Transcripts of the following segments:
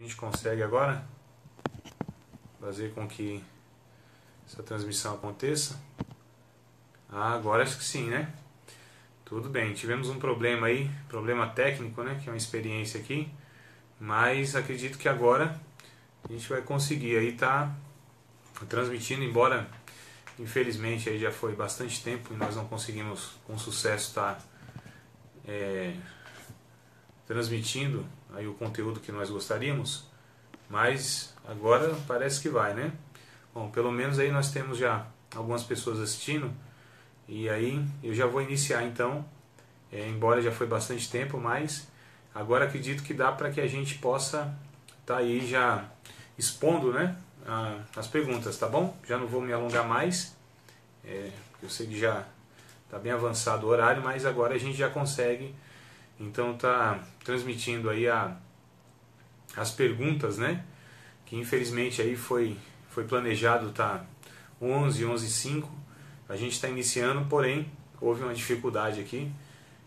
A gente consegue agora fazer com que essa transmissão aconteça. Agora acho que sim, né? Tudo bem, tivemos um problema aí, problema técnico, né? Que é uma experiência aqui, mas acredito que agora a gente vai conseguir aí tá transmitindo, embora infelizmente aí já foi bastante tempo e nós não conseguimos com sucesso estar transmitindo aí o conteúdo que nós gostaríamos, mas agora parece que vai, né? Bom, pelo menos aí nós temos já algumas pessoas assistindo e aí eu já vou iniciar então, embora já foi bastante tempo, mas agora acredito que dá para que a gente possa estar aí já expondo, né, as perguntas, tá bom? Já não vou me alongar mais, eu sei que já está bem avançado o horário, mas agora a gente já consegue então tá transmitindo aí as perguntas, né? Que infelizmente aí foi planejado tá 11h05, a gente está iniciando, porém houve uma dificuldade aqui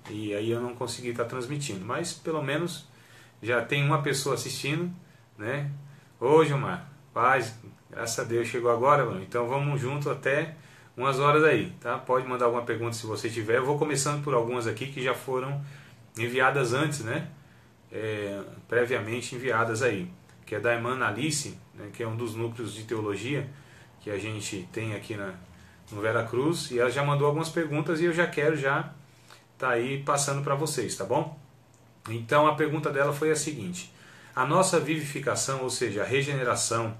e aí eu não consegui estar transmitindo, mas pelo menos já tem uma pessoa assistindo, né? Ô Gilmar, paz, graças a Deus chegou agora, mano. Então vamos junto até umas horas aí, tá? Pode mandar alguma pergunta se você tiver. Eu vou começando por algumas aqui que já foram enviadas antes, né? Previamente enviadas aí, que é da irmã Alice, né? Que é um dos núcleos de teologia que a gente tem aqui no Vera Cruz, e ela já mandou algumas perguntas e eu já quero tá aí passando para vocês, tá bom? Então a pergunta dela foi a seguinte: a nossa vivificação, ou seja, a regeneração,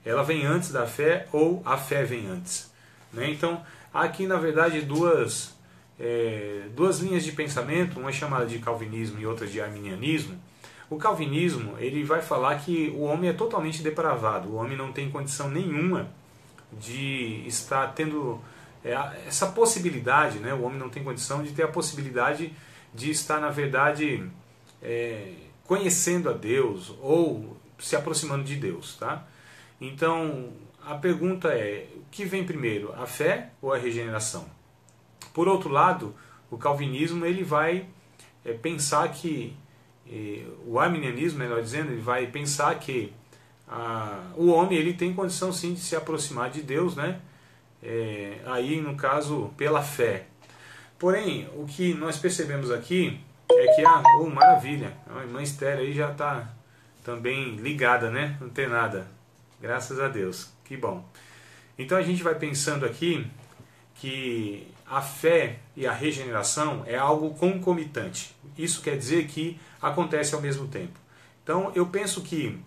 ela vem antes da fé ou a fé vem antes? Né? Então, há aqui na verdade duas linhas de pensamento, uma é chamada de calvinismo e outra de arminianismo. O calvinismo, ele vai falar que o homem é totalmente depravado, o homem não tem condição nenhuma de estar tendo essa possibilidade, né? O homem não tem condição de ter a possibilidade de estar, na verdade, conhecendo a Deus ou se aproximando de Deus, tá? Então, a pergunta é: o que vem primeiro, a fé ou a regeneração? Por outro lado, o calvinismo ele vai pensar que, o arminianismo, melhor dizendo, ele vai pensar que o homem ele tem condição sim de se aproximar de Deus, né? Aí no caso pela fé. Porém, o que nós percebemos aqui é que maravilha, a irmã Esther aí já está também ligada, né? Não tem nada, graças a Deus, que bom. Então a gente vai pensando aqui que a fé e a regeneração é algo concomitante. Isso quer dizer que acontece ao mesmo tempo. Então eu penso que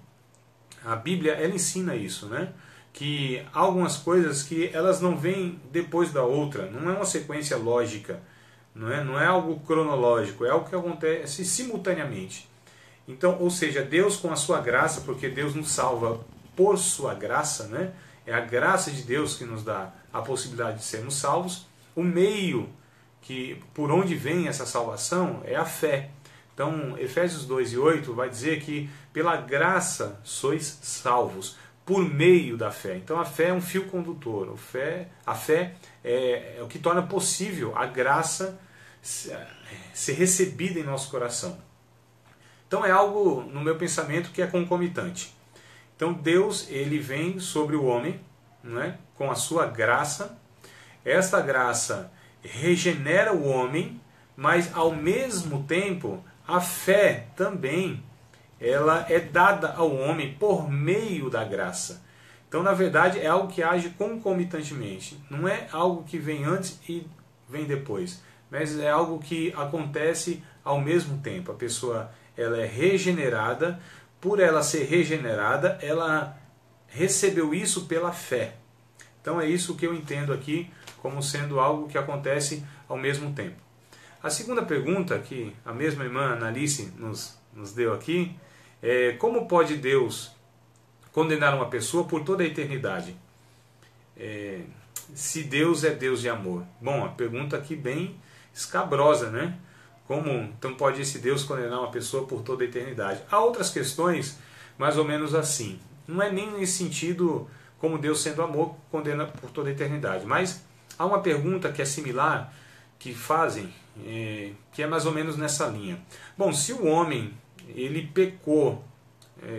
a Bíblia ela ensina isso, né? Que há algumas coisas que elas não vêm depois da outra, não é uma sequência lógica, não é algo cronológico, é algo que acontece simultaneamente. Então, ou seja, Deus com a sua graça, porque Deus nos salva por sua graça, né? É a graça de Deus que nos dá a possibilidade de sermos salvos. O meio por onde vem essa salvação é a fé. Então, Efésios 2:8 vai dizer que pela graça sois salvos, por meio da fé. Então a fé é um fio condutor. A fé é o que torna possível a graça ser recebida em nosso coração. Então é algo, no meu pensamento, que é concomitante. Então Deus ele vem sobre o homem, não é? Com a sua graça. Esta graça regenera o homem, mas ao mesmo tempo a fé também ela é dada ao homem por meio da graça. Então, na verdade, é algo que age concomitantemente. Não é algo que vem antes e vem depois, mas é algo que acontece ao mesmo tempo. A pessoa ela é regenerada, por ela ser regenerada, ela recebeu isso pela fé. Então é isso que eu entendo aqui como sendo algo que acontece ao mesmo tempo. A segunda pergunta que a mesma irmã Analice nos deu aqui é: como pode Deus condenar uma pessoa por toda a eternidade? Se Deus é Deus de amor. Bom, a pergunta aqui bem escabrosa, né? Como então pode esse Deus condenar uma pessoa por toda a eternidade? Há outras questões mais ou menos assim. Não é nem nesse sentido como Deus sendo amor condena por toda a eternidade. Mas há uma pergunta que é similar, que fazem, que é mais ou menos nessa linha. Bom, se o homem ele pecou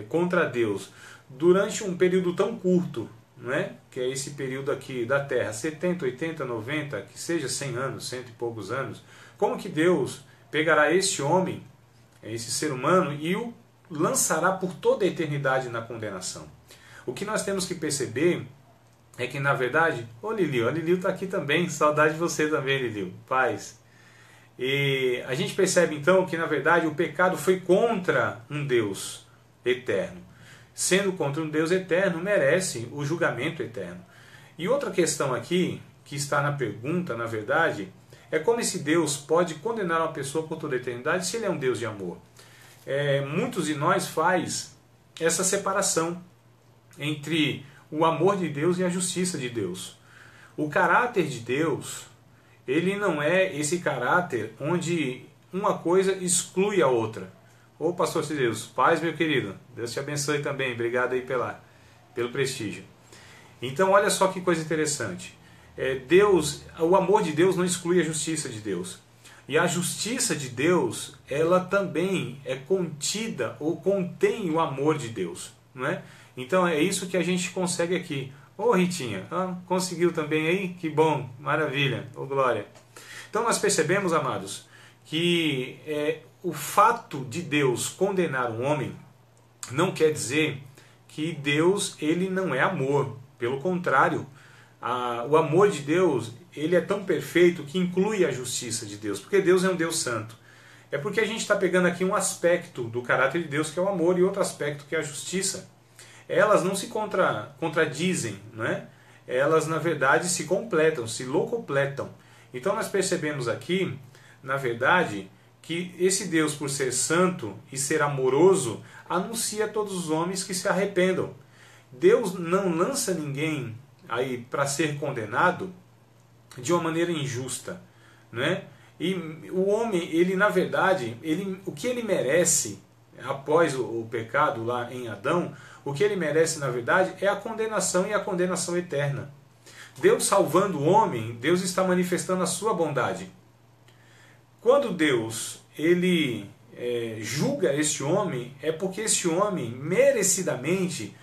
contra Deus durante um período tão curto, não é? Que é esse período aqui da Terra, 70, 80, 90, que seja 100 anos, cento e poucos anos, como que Deus pegará esse homem, esse ser humano, e o lançará por toda a eternidade na condenação? O que nós temos que perceber é que, na verdade, ô Liliu, a Liliu está aqui também, saudade de você também, Liliu, paz. E a gente percebe então que, na verdade, o pecado foi contra um Deus eterno. Sendo contra um Deus eterno, merece o julgamento eterno. E outra questão aqui, que está na pergunta, na verdade, é como esse Deus pode condenar uma pessoa por toda a eternidade se ele é um Deus de amor. Muitos de nós faz essa separação entre o amor de Deus e a justiça de Deus. O caráter de Deus, ele não é esse caráter onde uma coisa exclui a outra. Ô pastor Deus, paz meu querido, Deus te abençoe também, obrigado aí pelo prestígio. Então olha só que coisa interessante, o amor de Deus não exclui a justiça de Deus, e a justiça de Deus, ela também é contida ou contém o amor de Deus, não é? Então é isso que a gente consegue aqui. Ô Ritinha, conseguiu também aí? Que bom, maravilha, ô glória. Então nós percebemos, amados, que o fato de Deus condenar um homem não quer dizer que Deus ele não é amor. Pelo contrário, o amor de Deus ele é tão perfeito que inclui a justiça de Deus, porque Deus é um Deus santo. É porque a gente está pegando aqui um aspecto do caráter de Deus, que é o amor, e outro aspecto que é a justiça. Elas não se contradizem, né? Elas na verdade se completam, se locupletam. Então nós percebemos aqui, na verdade, que esse Deus, por ser santo e ser amoroso, anuncia a todos os homens que se arrependam. Deus não lança ninguém aí para ser condenado de uma maneira injusta, né? E o homem, ele na verdade, o que ele merece após o pecado lá em Adão, o que ele merece na verdade é a condenação, e a condenação eterna. Deus salvando o homem, Deus está manifestando a sua bondade. Quando Deus ele julga este homem, é porque este homem merecidamente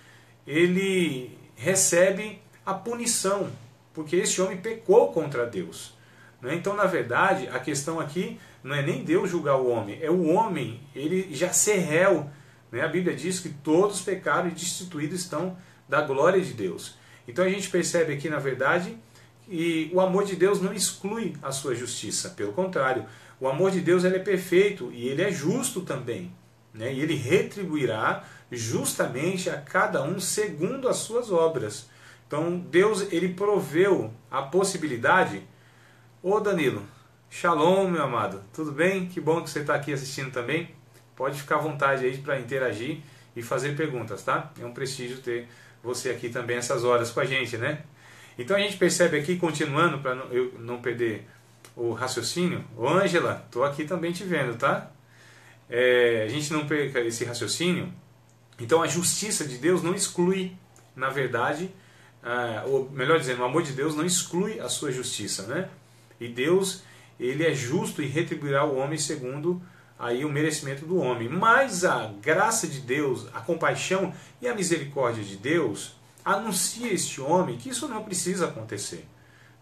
ele recebe a punição, porque este homem pecou contra Deus. Então, na verdade, a questão aqui não é nem Deus julgar o homem, é o homem ele já ser réu. A Bíblia diz que todos pecaram e destituídos estão da glória de Deus. Então a gente percebe aqui, na verdade, que o amor de Deus não exclui a sua justiça. Pelo contrário, o amor de Deus ele é perfeito e ele é justo também. E ele retribuirá justamente a cada um segundo as suas obras. Então Deus ele proveu a possibilidade. Ô Danilo, shalom meu amado, tudo bem? Que bom que você está aqui assistindo também. Pode ficar à vontade aí para interagir e fazer perguntas, tá? É um prestígio ter você aqui também essas horas com a gente, né? Então a gente percebe aqui, continuando, para eu não perder o raciocínio. Ô Ângela, estou aqui também te vendo, tá? A gente não perca esse raciocínio. Então a justiça de Deus não exclui, na verdade, ou melhor dizendo, o amor de Deus não exclui a sua justiça, né? E Deus, ele é justo e retribuirá o homem segundo aí o merecimento do homem. Mas a graça de Deus, a compaixão e a misericórdia de Deus anuncia a este homem que isso não precisa acontecer.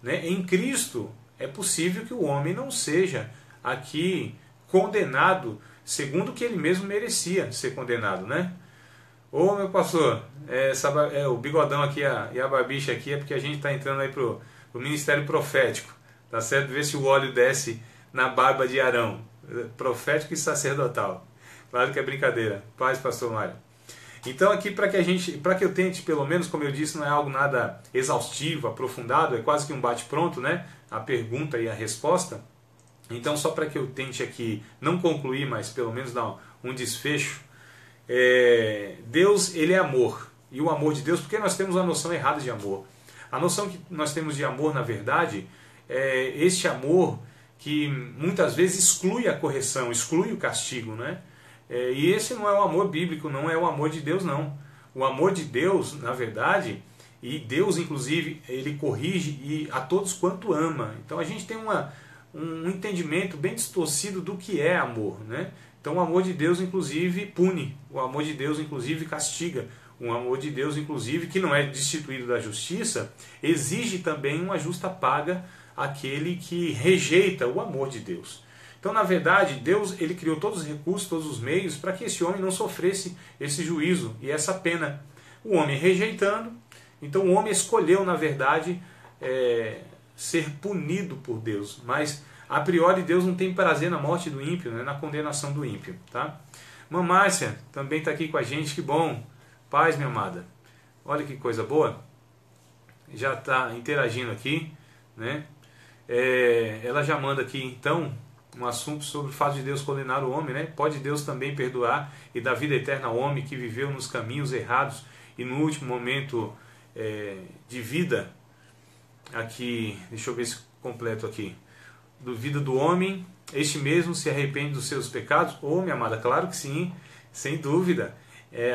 Em Cristo é possível que o homem não seja aqui condenado segundo o que ele mesmo merecia ser condenado, né? Ô meu pastor, o bigodão aqui e a barbicha aqui é porque a gente está entrando aí pro ministério profético, tá certo? Ver se o óleo desce na barba de Arão, profético e sacerdotal. Claro que é brincadeira. Paz, pastor Mário. Então aqui para que eu tente, pelo menos, como eu disse, não é algo nada exaustivo, aprofundado, é quase que um bate-pronto, né? A pergunta e a resposta. Então só para que eu tente aqui não concluir, mas pelo menos dar um desfecho. Deus, ele é amor. E o amor de Deus, porque nós temos uma noção errada de amor. A noção que nós temos de amor, na verdade, é este amor que muitas vezes exclui a correção, exclui o castigo, né? E esse não é o amor bíblico, não é o amor de Deus, não. O amor de Deus, na verdade, e Deus, inclusive, ele corrige a todos quanto ama. Então a gente tem um entendimento bem distorcido do que é amor, né? Então o amor de Deus inclusive pune, o amor de Deus inclusive castiga, o amor de Deus inclusive, que não é destituído da justiça, exige também uma justa paga àquele que rejeita o amor de Deus. Então, na verdade, Deus ele criou todos os recursos, todos os meios para que esse homem não sofresse esse juízo e essa pena. O homem rejeitando, então o homem escolheu, na verdade, ser punido por Deus. Mas, a priori, Deus não tem prazer na morte do ímpio, né, na condenação do ímpio. Tá? Irmã Márcia também está aqui com a gente, que bom. Paz, minha amada. Olha que coisa boa. Já está interagindo aqui, né? Ela já manda aqui, então, um assunto sobre o fato de Deus condenar o homem, né? Pode Deus também perdoar e dar vida eterna ao homem que viveu nos caminhos errados e no último momento de vida, aqui, deixa eu ver se completo aqui, do vida do homem, este mesmo se arrepende dos seus pecados? Minha amada, claro que sim, sem dúvida.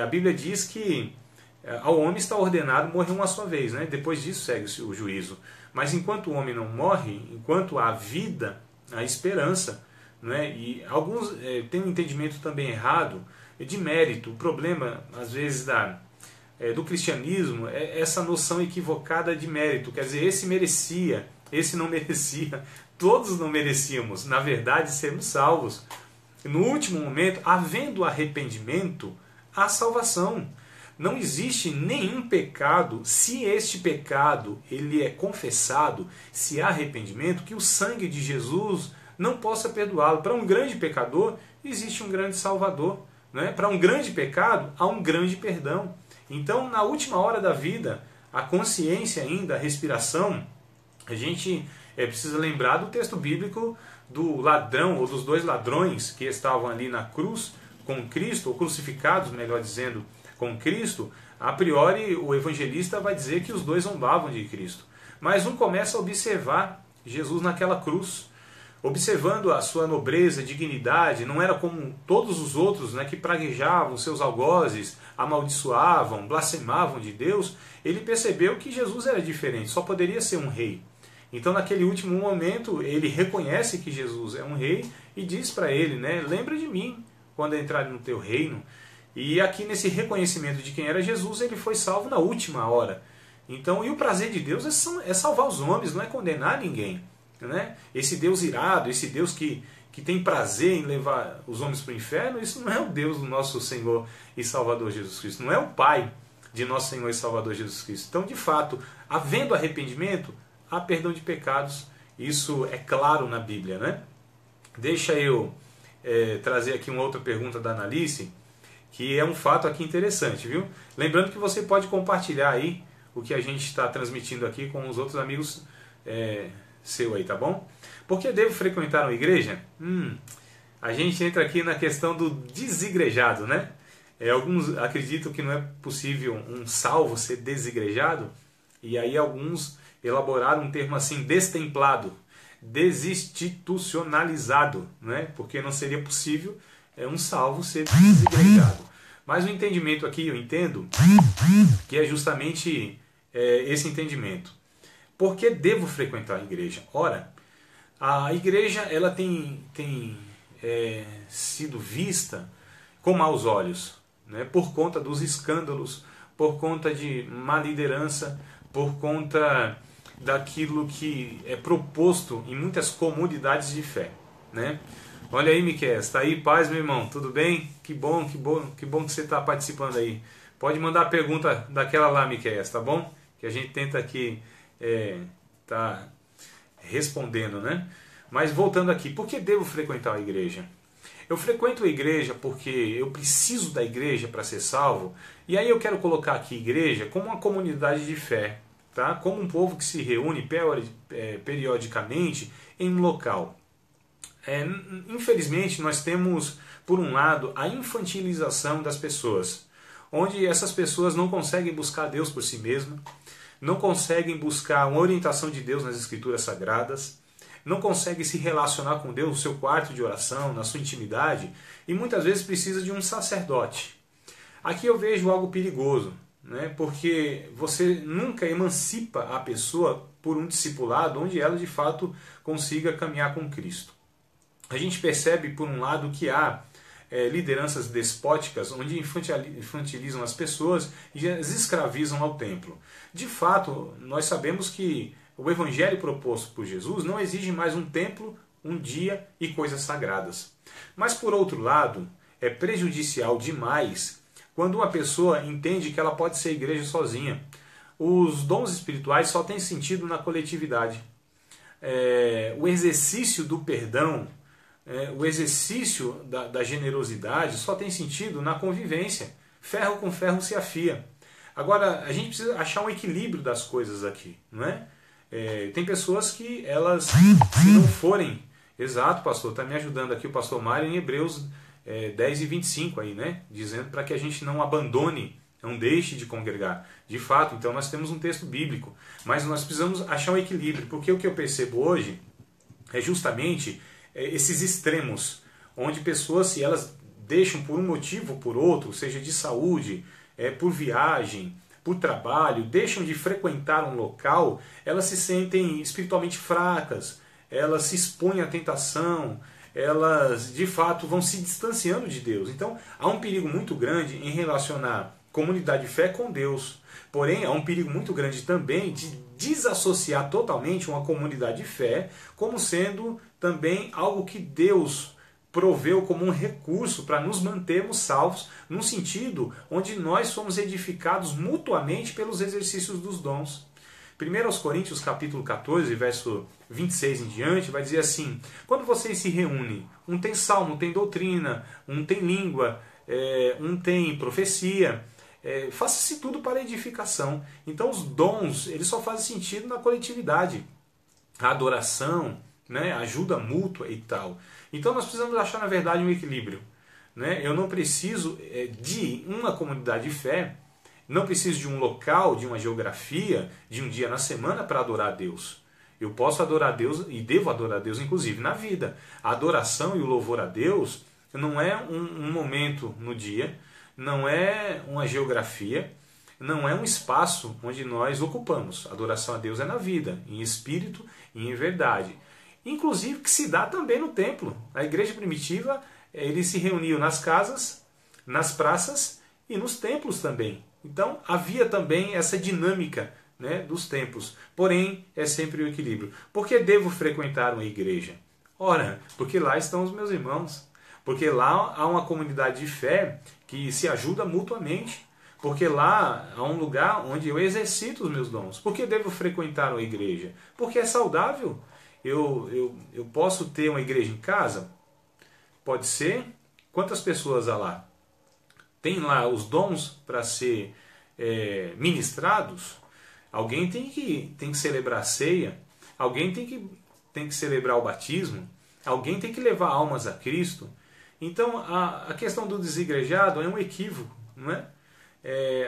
A Bíblia diz que ao homem está ordenado morrer uma só vez, né? Depois disso segue o juízo. Mas enquanto o homem não morre, enquanto há vida, há esperança. Né? E alguns têm um entendimento também errado de mérito. O problema, às vezes, do cristianismo é essa noção equivocada de mérito. Quer dizer, esse merecia, esse não merecia. Todos não merecíamos, na verdade, sermos salvos. No último momento, havendo arrependimento, há salvação. Não existe nenhum pecado, se este pecado ele é confessado, se há arrependimento, que o sangue de Jesus não possa perdoá-lo. Para um grande pecador, existe um grande salvador. Né? Para um grande pecado, há um grande perdão. Então, na última hora da vida, a consciência ainda, a respiração, a gente precisa lembrar do texto bíblico do ladrão, ou dos dois ladrões que estavam ali na cruz com Cristo, ou crucificados, melhor dizendo, com Cristo. A priori, o evangelista vai dizer que os dois zombavam de Cristo. Mas um começa a observar Jesus naquela cruz, observando a sua nobreza, dignidade. Não era como todos os outros, né, que praguejavam seus algozes, amaldiçoavam, blasfemavam de Deus. Ele percebeu que Jesus era diferente, só poderia ser um rei. Então, naquele último momento, ele reconhece que Jesus é um rei e diz para ele, né, lembra de mim quando entrar no teu reino. E aqui nesse reconhecimento de quem era Jesus, ele foi salvo na última hora. Então, e o prazer de Deus é salvar os homens, não é condenar ninguém. Né? Esse Deus irado, esse Deus que tem prazer em levar os homens para o inferno, isso não é o Deus do nosso Senhor e Salvador Jesus Cristo. Não é o Pai de nosso Senhor e Salvador Jesus Cristo. Então, de fato, havendo arrependimento, há perdão de pecados. Isso é claro na Bíblia. Né? Deixa eu trazer aqui uma outra pergunta da Analice, que é um fato aqui interessante, viu? Lembrando que você pode compartilhar aí o que a gente está transmitindo aqui com os outros amigos seu aí, tá bom? Por que devo frequentar uma igreja? A gente entra aqui na questão do desigrejado, né? Alguns acreditam que não é possível um salvo ser desigrejado, e aí alguns elaboraram um termo assim, destemplado, desinstitucionalizado, né? Porque não seria possível um salvo ser desigrejado. Mas o entendimento aqui, eu entendo, que é justamente esse entendimento. Por que devo frequentar a igreja? Ora, a igreja ela tem sido vista com maus olhos, né? Por conta dos escândalos, por conta de má liderança, por conta daquilo que é proposto em muitas comunidades de fé. Né? Olha aí, Miquel, está aí, paz, meu irmão, tudo bem? Que bom que você está participando aí. Pode mandar a pergunta daquela lá, Miquel, tá bom? Que a gente tenta aqui tá respondendo, né? Mas voltando aqui, por que devo frequentar a igreja? Eu frequento a igreja porque eu preciso da igreja para ser salvo, e aí eu quero colocar aqui a igreja como uma comunidade de fé, tá? Como um povo que se reúne periodicamente em um local. Infelizmente, nós temos, por um lado, a infantilização das pessoas, onde essas pessoas não conseguem buscar Deus por si mesmas, não conseguem buscar uma orientação de Deus nas Escrituras Sagradas, não conseguem se relacionar com Deus no seu quarto de oração, na sua intimidade, e muitas vezes precisa de um sacerdote. Aqui eu vejo algo perigoso, né? Porque você nunca emancipa a pessoa por um discipulado onde ela de fato consiga caminhar com Cristo. A gente percebe, por um lado, que há lideranças despóticas, onde infantilizam as pessoas e as escravizam ao templo. De fato, nós sabemos que o evangelho proposto por Jesus não exige mais um templo, um dia e coisas sagradas. Mas, por outro lado, é prejudicial demais quando uma pessoa entende que ela pode ser igreja sozinha. Os dons espirituais só têm sentido na coletividade. O exercício do perdão, o exercício da generosidade só tem sentido na convivência. Ferro com ferro se afia. Agora, a gente precisa achar um equilíbrio das coisas aqui, não é? Tem pessoas que elas, se não forem... Exato, pastor, está me ajudando aqui o pastor Mário em Hebreus 10 e 25, aí, né? Dizendo para que a gente não abandone, não deixe de congregar. De fato, então nós temos um texto bíblico, mas nós precisamos achar um equilíbrio, porque o que eu percebo hoje é justamente esses extremos, onde pessoas, se elas deixam por um motivo ou por outro, seja de saúde, por viagem, por trabalho, deixam de frequentar um local, elas se sentem espiritualmente fracas, elas se expõem à tentação, elas de fato vão se distanciando de Deus. Então há um perigo muito grande em relacionar comunidade de fé com Deus. Porém, há um perigo muito grande também de desassociar totalmente uma comunidade de fé como sendo também algo que Deus proveu como um recurso para nos mantermos salvos, num sentido onde nós somos edificados mutuamente pelos exercícios dos dons. 1 Coríntios capítulo 14, verso 26 em diante, vai dizer assim: quando vocês se reúnem, um tem salmo, um tem doutrina, um tem língua, um tem profecia, faça-se tudo para edificação. Então os dons, eles só fazem sentido na coletividade. A adoração, né, ajuda mútua e tal. Então nós precisamos achar, na verdade, um equilíbrio. Né? Eu não preciso de uma comunidade de fé, não preciso de um local, de uma geografia, de um dia na semana para adorar a Deus. Eu posso adorar a Deus e devo adorar a Deus, inclusive, na vida. A adoração e o louvor a Deus não é um momento no dia, não é uma geografia, não é um espaço onde nós ocupamos. A adoração a Deus é na vida, em espírito e em verdade. Inclusive que se dá também no templo. A igreja primitiva, eles se reuniam nas casas, nas praças e nos templos também. Então havia também essa dinâmica, né, dos templos. Porém, é sempre o equilíbrio. Por que devo frequentar uma igreja? Ora, porque lá estão os meus irmãos. Porque lá há uma comunidade de fé que se ajuda mutuamente. Porque lá há um lugar onde eu exercito os meus dons. Por que devo frequentar uma igreja? Porque é saudável. Eu posso ter uma igreja em casa? Pode ser. Quantas pessoas há lá? Tem lá os dons para ser ministrados? Alguém tem que celebrar a ceia, alguém tem que celebrar o batismo, alguém tem que levar almas a Cristo. Então a questão do desigrejado é um equívoco, não é?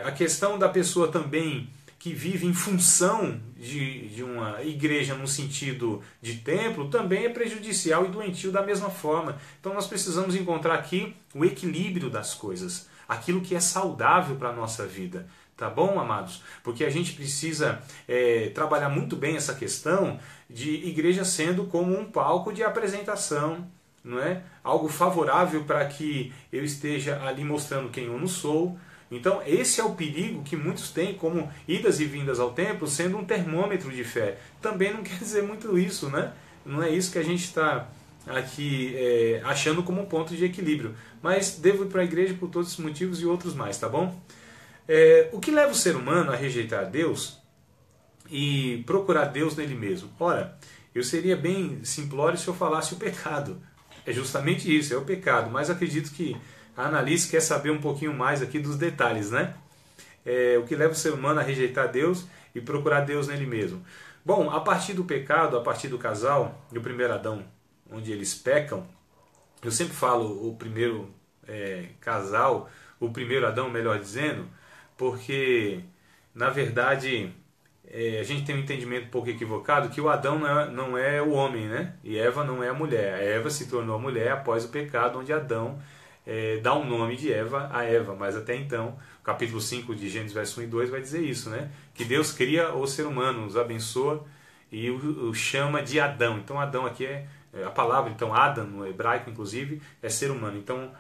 A questão da pessoa também que vive em função de uma igreja no sentido de templo também é prejudicial e doentio da mesma forma. Então nós precisamos encontrar aqui o equilíbrio das coisas, aquilo que é saudável para a nossa vida. Tá bom, amados? Porque a gente precisa trabalhar muito bem essa questão de igreja sendo como um palco de apresentação, não é? Algo favorável para que eu esteja ali mostrando quem eu não sou. Então esse é o perigo que muitos têm como idas e vindas ao templo sendo um termômetro de fé. Também não quer dizer muito isso, né? Não é isso que a gente está aqui achando como um ponto de equilíbrio. Mas devo ir para a igreja por todos esses motivos e outros mais, tá bom? O que leva o ser humano a rejeitar Deus e procurar Deus nele mesmo? Ora, eu seria bem simplório se eu falasse o pecado. É justamente isso, é o pecado. Mas acredito que a Annalise quer saber um pouquinho mais aqui dos detalhes, né? O que leva o ser humano a rejeitar Deus e procurar Deus nele mesmo. Bom, a partir do pecado, a partir do casal, do primeiro Adão, onde eles pecam, eu sempre falo o primeiro casal, o primeiro Adão, melhor dizendo, porque, na verdade, a gente tem um entendimento um pouco equivocado que o Adão não é o homem, né? E Eva não é a mulher. A Eva se tornou a mulher após o pecado, onde Adão dá o nome de Eva a Eva. Mas até então, o capítulo 5 de Gênesis, verso 1 e 2 vai dizer isso, né? Que Deus cria o ser humano, os abençoa e o chama de Adão. Então Adão aqui a palavra, então Adam, no hebraico inclusive, é ser humano. Então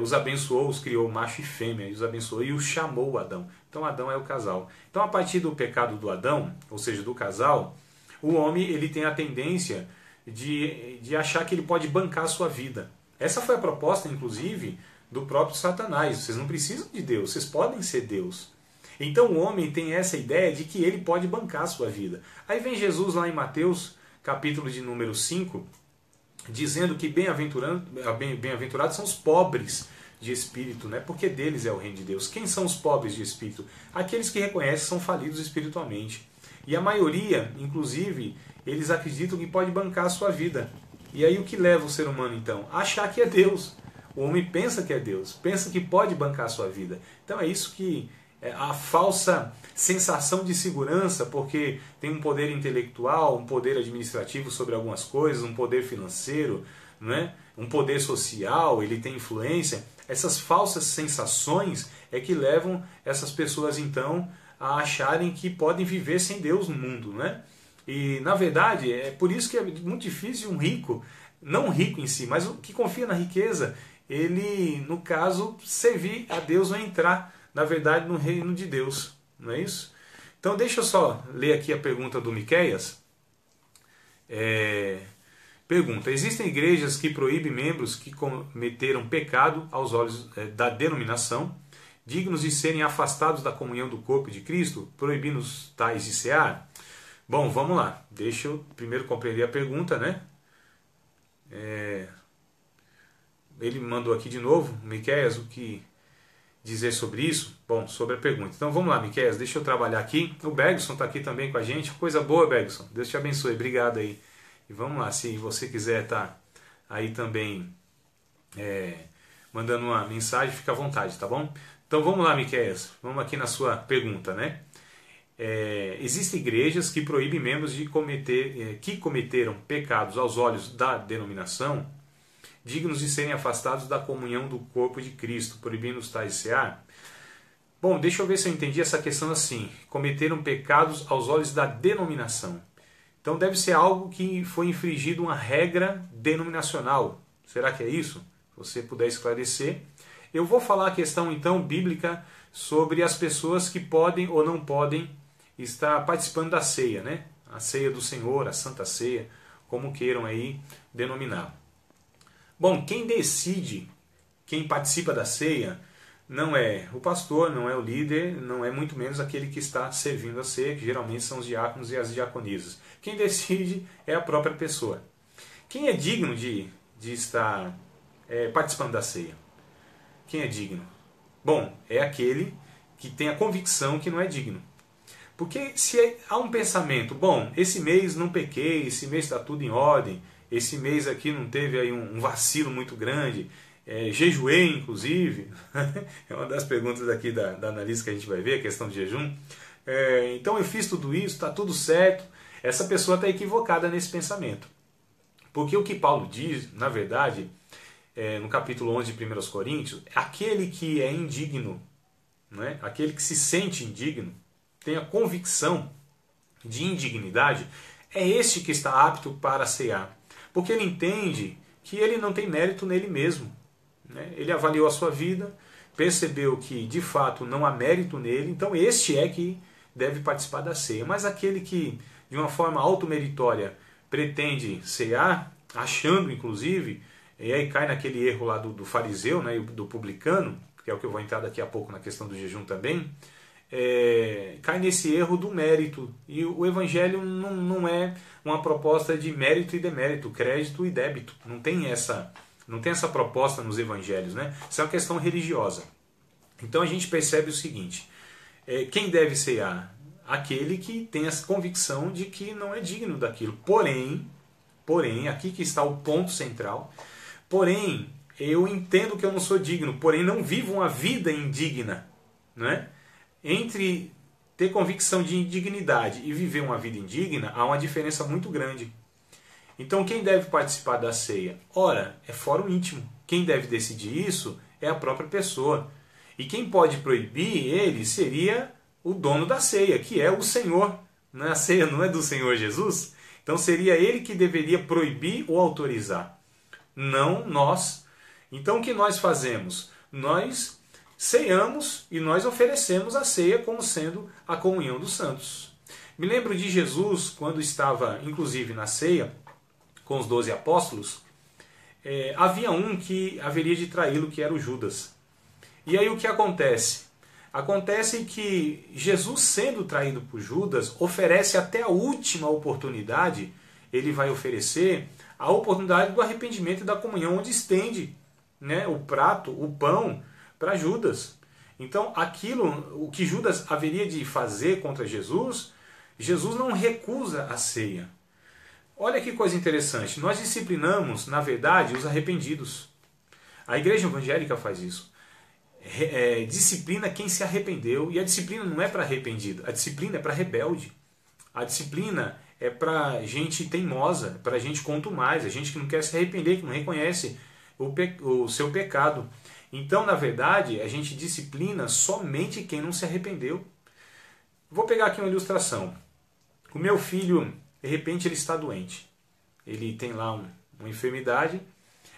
os abençoou, os criou macho e fêmea, e os abençoou e os chamou Adão. Então Adão é o casal. Então a partir do pecado do Adão, ou seja, do casal, o homem ele tem a tendência de achar que ele pode bancar a sua vida. Essa foi a proposta, inclusive, do próprio Satanás. Vocês não precisam de Deus, vocês podem ser Deus. Então o homem tem essa ideia de que ele pode bancar a sua vida. Aí vem Jesus lá em Mateus, capítulo de número 5, dizendo que bem-aventurados são os pobres de espírito, né? Porque deles é o reino de Deus. Quem são os pobres de espírito? Aqueles que reconhecem que são falidos espiritualmente. E a maioria, inclusive, eles acreditam que pode bancar a sua vida. E aí o que leva o ser humano, então? A achar que é Deus. O homem pensa que é Deus, pensa que pode bancar a sua vida. Então é isso que é a falsa sensação de segurança, porque tem um poder intelectual, um poder administrativo sobre algumas coisas, um poder financeiro, não é? Um poder social, ele tem influência. Essas falsas sensações é que levam essas pessoas então a acharem que podem viver sem Deus no mundo, né? E na verdade é por isso que é muito difícil um rico, não um rico em si, mas o que confia na riqueza, ele, no caso, servir a Deus ou entrar, na verdade, no reino de Deus, não é isso? Então deixa eu só ler aqui a pergunta do Miqueias. Pergunta: existem igrejas que proíbem membros que cometeram pecado aos olhos da denominação, dignos de serem afastados da comunhão do corpo de Cristo, proibindo os tais de cear? Bom, vamos lá. Deixa eu primeiro compreender a pergunta, né? Ele mandou aqui de novo, Miqueias, o que dizer sobre isso? Bom, sobre a pergunta. Então vamos lá, Miqueias, deixa eu trabalhar aqui. O Bergson está aqui também com a gente. Coisa boa, Bergson. Deus te abençoe. Obrigado aí. E vamos lá, se você quiser estar aí também mandando uma mensagem, fica à vontade, tá bom? Então vamos lá, Miqueias. Vamos aqui na sua pergunta, né? Existem igrejas que proíbem membros que cometeram pecados aos olhos da denominação, dignos de serem afastados da comunhão do corpo de Cristo, proibindo os tais de cear? Bom, deixa eu ver se eu entendi essa questão assim. Cometeram pecados aos olhos da denominação. Então deve ser algo que foi infringido uma regra denominacional. Será que é isso? Se você puder esclarecer. Eu vou falar a questão então bíblica sobre as pessoas que podem ou não podem estar participando da ceia, né? A ceia do Senhor, a Santa Ceia, como queiram aí denominar. Bom, quem decide, quem participa da ceia, não é o pastor, não é o líder, não é muito menos aquele que está servindo a ceia, que geralmente são os diáconos e as diaconisas. Quem decide é a própria pessoa. Quem é digno de estar participando da ceia? Quem é digno? Bom, é aquele que tem a convicção que não é digno. Porque se há um pensamento, bom, esse mês não pequei, esse mês está tudo em ordem, esse mês aqui não teve aí um vacilo muito grande, jejuei inclusive, é uma das perguntas aqui da analista que a gente vai ver, a questão de jejum. Então eu fiz tudo isso, está tudo certo. Essa pessoa está equivocada nesse pensamento. Porque o que Paulo diz, na verdade, no capítulo 11 de 1 Coríntios, aquele que é indigno, né? Aquele que se sente indigno, tem a convicção de indignidade, é este que está apto para cear. Porque ele entende que ele não tem mérito nele mesmo, né? Ele avaliou a sua vida, percebeu que de fato não há mérito nele, então este é que deve participar da ceia. Mas aquele que de uma forma automeritória pretende cear, achando inclusive, e aí cai naquele erro lá do fariseu, né, e do publicano, que é o que eu vou entrar daqui a pouco na questão do jejum também, cai nesse erro do mérito. E o evangelho não é uma proposta de mérito e demérito, crédito e débito. Não tem essa proposta nos evangelhos, né? Isso é uma questão religiosa. Então a gente percebe o seguinte: quem deve cear? Aquele que tem essa convicção de que não é digno daquilo. Porém, aqui que está o ponto central, porém, eu entendo que eu não sou digno, porém não vivo uma vida indigna, né? Entre ter convicção de indignidade e viver uma vida indigna, há uma diferença muito grande. Então quem deve participar da ceia? Ora, é fórum íntimo. Quem deve decidir isso é a própria pessoa. E quem pode proibir ele seria o dono da ceia, que é o Senhor. A ceia não é do Senhor Jesus? Então seria ele que deveria proibir ou autorizar. Não nós, Então o que nós fazemos? Nós ceiamos e nós oferecemos a ceia como sendo a comunhão dos santos. Me lembro de Jesus, quando estava inclusive na ceia com os 12 apóstolos, havia um que haveria de traí-lo, que era o Judas. E aí o que acontece? Acontece que Jesus, sendo traído por Judas, oferece até a última oportunidade, ele vai oferecer a oportunidade do arrependimento e da comunhão, onde estende, né, o prato, o pão, para Judas. Então, o que Judas haveria de fazer contra Jesus, Jesus não recusa a ceia. Olha que coisa interessante, nós disciplinamos, na verdade, os arrependidos. A igreja evangélica faz isso. Disciplina quem se arrependeu, e a disciplina não é para arrependido, a disciplina é para rebelde. A disciplina é para gente teimosa, para gente contumaz, a gente que não quer se arrepender, que não reconhece o seu pecado. Então, na verdade, a gente disciplina somente quem não se arrependeu. Vou pegar aqui uma ilustração. O meu filho, de repente, ele está doente. Ele tem lá uma enfermidade.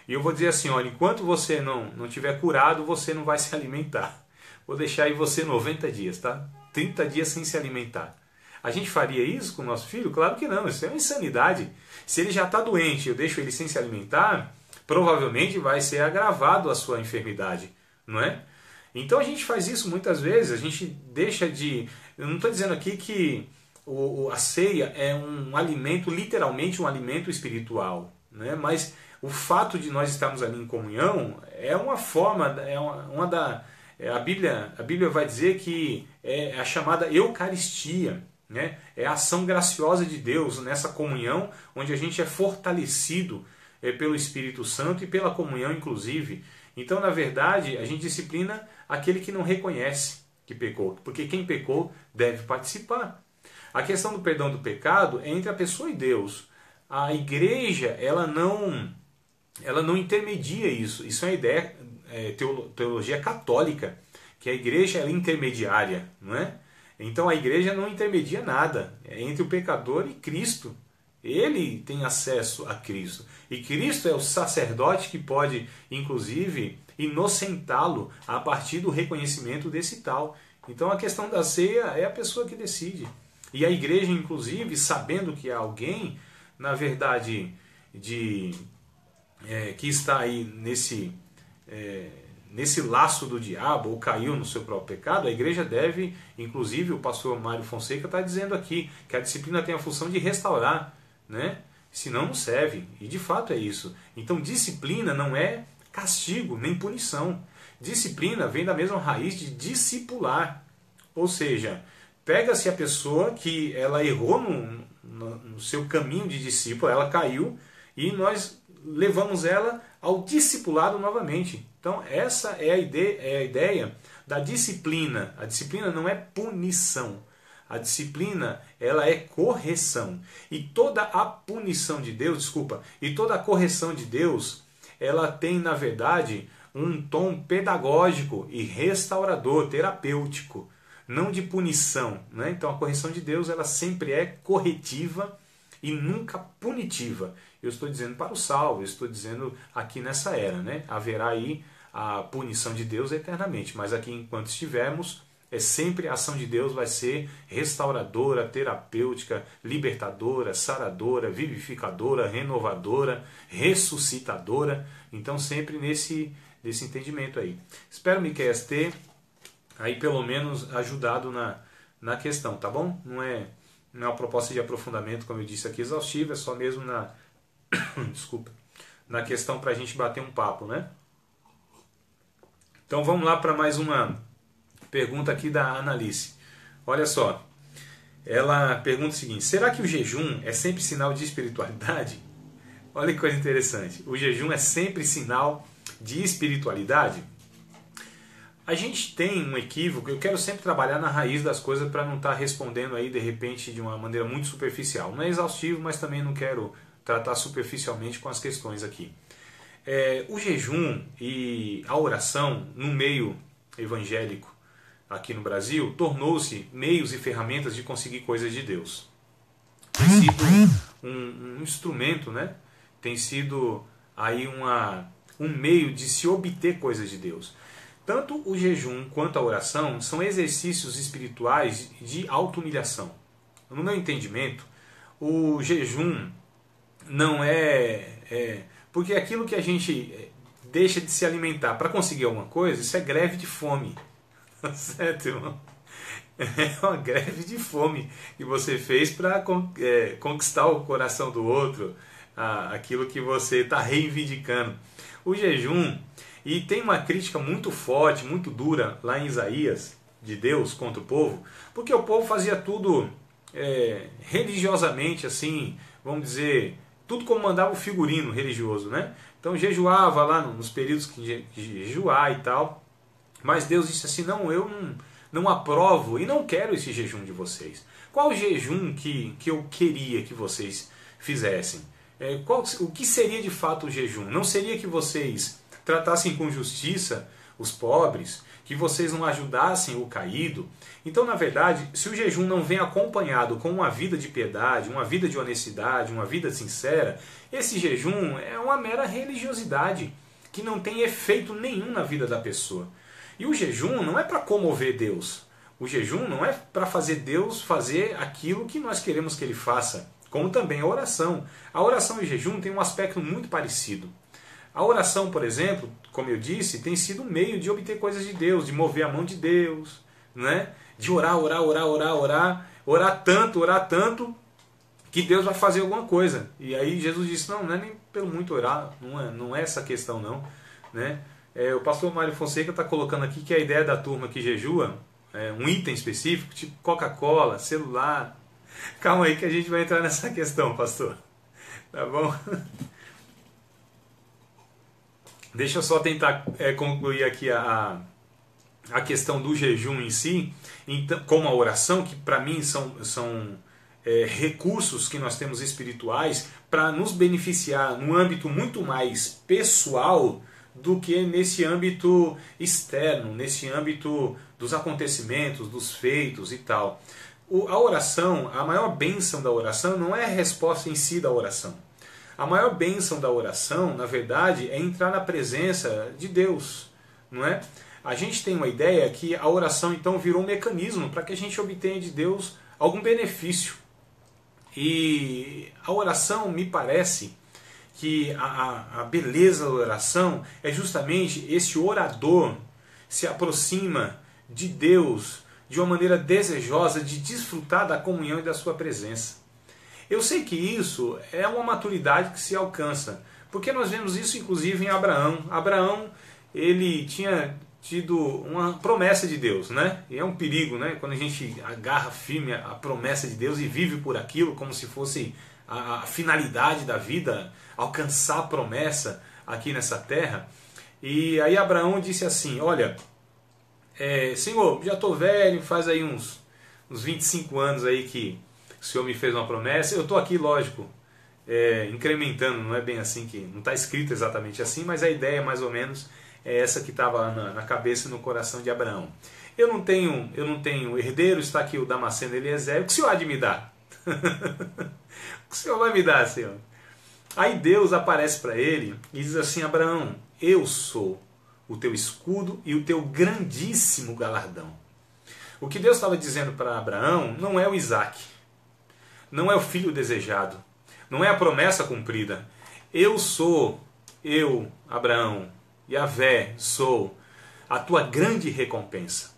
E eu vou dizer assim, olha, enquanto você não tiver curado, você não vai se alimentar. Vou deixar aí você 90 dias, tá? 30 dias sem se alimentar. A gente faria isso com o nosso filho? Claro que não, isso é uma insanidade. Se ele já está doente e eu deixo ele sem se alimentar, provavelmente vai ser agravado a sua enfermidade, não é? Então a gente faz isso muitas vezes, a gente deixa de... Eu não estou dizendo aqui que a ceia é um alimento, literalmente um alimento espiritual, né? Mas o fato de nós estarmos ali em comunhão é uma forma, a Bíblia vai dizer que é a chamada Eucaristia, né? É a ação graciosa de Deus nessa comunhão, onde a gente é fortalecido pelo Espírito Santo e pela comunhão, inclusive. Então, na verdade, a gente disciplina aquele que não reconhece que pecou, porque quem pecou deve participar. A questão do perdão do pecado é entre a pessoa e Deus. A igreja, ela não intermedia isso. Isso é uma ideia, teologia católica, que a igreja é intermediária, não é? Então a igreja não intermedia nada, é entre o pecador e Cristo. Ele tem acesso a Cristo. E Cristo é o sacerdote que pode, inclusive, inocentá-lo a partir do reconhecimento desse tal. Então a questão da ceia é a pessoa que decide. E a igreja, inclusive, sabendo que há alguém, na verdade, que está aí nesse laço do diabo, ou caiu no seu próprio pecado, a igreja deve, inclusive o pastor Mário Fonseca está dizendo aqui, que a disciplina tem a função de restaurar, né? Senão não serve, e de fato é isso. Então disciplina não é castigo, nem punição. Disciplina vem da mesma raiz de discipular, ou seja, pega-se a pessoa que ela errou no seu caminho de discípulo, ela caiu, e nós levamos ela ao discipulado novamente. Então essa é a ideia da disciplina. A disciplina não é punição. A disciplina, ela é correção. E toda a punição de Deus, e toda a correção de Deus, ela tem, na verdade, um tom pedagógico e restaurador, terapêutico, não de punição, né? Então a correção de Deus, ela sempre é corretiva e nunca punitiva. Eu estou dizendo para o salvo, eu estou dizendo aqui nessa era, né? Haverá aí a punição de Deus eternamente, mas aqui enquanto estivermos, sempre a ação de Deus vai ser restauradora, terapêutica, libertadora, saradora, vivificadora, renovadora, ressuscitadora. Então sempre nesse entendimento aí. Espero, Miqueias, ter aí pelo menos ajudado na questão, tá bom? Não é uma proposta de aprofundamento, como eu disse aqui, exaustiva, é só mesmo na questão para a gente bater um papo, né? Então vamos lá para mais uma pergunta aqui da Analice. Olha só, ela pergunta o seguinte: será que o jejum é sempre sinal de espiritualidade? Olha que coisa interessante. O jejum é sempre sinal de espiritualidade? A gente tem um equívoco, eu quero sempre trabalhar na raiz das coisas para não estar respondendo aí de repente de uma maneira muito superficial. Não é exaustivo, mas também não quero tratar superficialmente com as questões aqui. O jejum e a oração no meio evangélico aqui no Brasil tornou-se meios e ferramentas de conseguir coisas de Deus. Tem sido um instrumento, né? Tem sido aí um meio de se obter coisas de Deus. Tanto o jejum quanto a oração são exercícios espirituais de auto-humilhação. No meu entendimento, o jejum não porque aquilo que a gente deixa de se alimentar para conseguir alguma coisa, isso é greve de fome. Certo, irmão? É uma greve de fome que você fez para conquistar o coração do outro, aquilo que você está reivindicando. O jejum, e tem uma crítica muito forte, muito dura lá em Isaías, de Deus contra o povo, porque o povo fazia tudo religiosamente, assim, vamos dizer, tudo como mandava o figurino religioso, né? Então jejuava lá nos períodos que jejuar e tal, mas Deus disse assim, não, eu não aprovo e não quero esse jejum de vocês. Qual o jejum que eu queria que vocês fizessem? O que seria de fato o jejum? Não seria que vocês tratassem com justiça os pobres, que vocês não ajudassem o caído? Então, na verdade, se o jejum não vem acompanhado com uma vida de piedade, uma vida de honestidade, uma vida sincera, esse jejum é uma mera religiosidade que não tem efeito nenhum na vida da pessoa. E o jejum não é para comover Deus. O jejum não é para fazer Deus fazer aquilo que nós queremos que Ele faça, como também a oração. A oração e o jejum têm um aspecto muito parecido. A oração, por exemplo, como eu disse, tem sido um meio de obter coisas de Deus, de mover a mão de Deus, né? De orar tanto, que Deus vai fazer alguma coisa. E aí Jesus disse, não é nem pelo muito orar, não é essa questão não, né? O pastor Mário Fonseca está colocando aqui que a ideia da turma que jejua um item específico, tipo Coca-Cola, celular. Calma aí que a gente vai entrar nessa questão, pastor. Tá bom? Deixa eu só tentar concluir aqui a questão do jejum em si, então, como a oração, que para mim são recursos que nós temos espirituais para nos beneficiar num âmbito muito mais pessoal do que nesse âmbito externo, nesse âmbito dos acontecimentos, dos feitos e tal. A oração, a maior bênção da oração não é a resposta em si da oração. A maior bênção da oração, na verdade, é entrar na presença de Deus, não é? A gente tem uma ideia que a oração então virou um mecanismo para que a gente obtenha de Deus algum benefício. E a oração, me parece que a beleza da oração é justamente esse orador se aproxima de Deus de uma maneira desejosa de desfrutar da comunhão e da sua presença. Eu sei que isso é uma maturidade que se alcança, porque nós vemos isso inclusive em Abraão. Abraão, ele tinha tido uma promessa de Deus, né? E é um perigo, né? Quando a gente agarra firme a promessa de Deus e vive por aquilo como se fosse a finalidade da vida, alcançar a promessa aqui nessa terra. E aí Abraão disse assim, olha, Senhor, já estou velho, faz aí uns 25 anos aí que o Senhor me fez uma promessa. Eu estou aqui, lógico, incrementando, não é bem assim, que não está escrito exatamente assim, mas a ideia mais ou menos é essa que estava na cabeça e no coração de Abraão. Eu não tenho herdeiro, está aqui o Damasceno Eliezer, o que o Senhor há de me dar? O que o Senhor vai me dar, Senhor? Aí Deus aparece para ele e diz assim, Abraão, eu sou o teu escudo e o teu grandíssimo galardão. O que Deus estava dizendo para Abraão não é o Isaac, não é o filho desejado, não é a promessa cumprida. Eu sou, Abraão, Yahvé, sou a tua grande recompensa.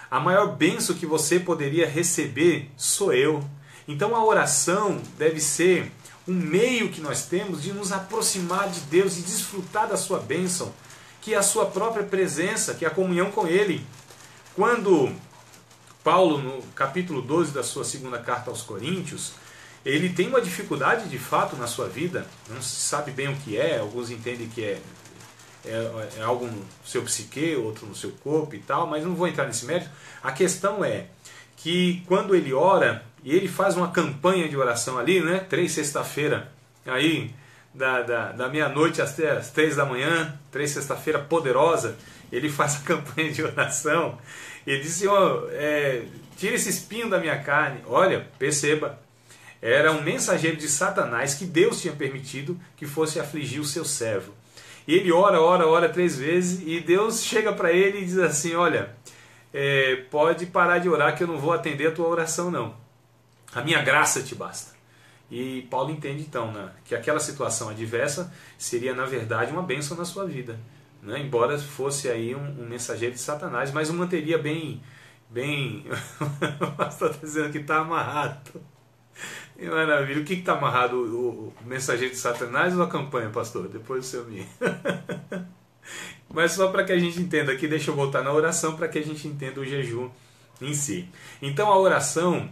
A maior bênção que você poderia receber sou eu. Então a oração deve ser um meio que nós temos de nos aproximar de Deus e desfrutar da sua bênção, que é a sua própria presença, que é a comunhão com Ele. Quando Paulo, no capítulo 12 da sua segunda carta aos Coríntios, ele tem uma dificuldade de fato na sua vida, não se sabe bem o que é, alguns entendem que é algo no seu psique, outro no seu corpo e tal, mas não vou entrar nesse mérito. A questão é que quando ele ora, e ele faz uma campanha de oração ali, né, 3 sexta-feira, aí da meia-noite até as 3 da manhã, 3 sexta-feira poderosa, ele faz a campanha de oração, ele diz, Senhor, tira esse espinho da minha carne. Olha, perceba, era um mensageiro de Satanás que Deus tinha permitido que fosse afligir o seu servo. E ele ora 3 vezes, e Deus chega para ele e diz assim, olha, pode parar de orar que eu não vou atender a tua oração não. A minha graça te basta. E Paulo entende então, né, que aquela situação adversa seria na verdade uma bênção na sua vida, né? Embora fosse aí um mensageiro de Satanás, mas o manteria bem... o pastor está dizendo que está amarrado. Que maravilha. O que está amarrado? O mensageiro de Satanás ou a campanha, pastor? Depois o seu me. Mas só para que a gente entenda aqui, deixa eu voltar na oração para que a gente entenda o jejum em si. Então a oração,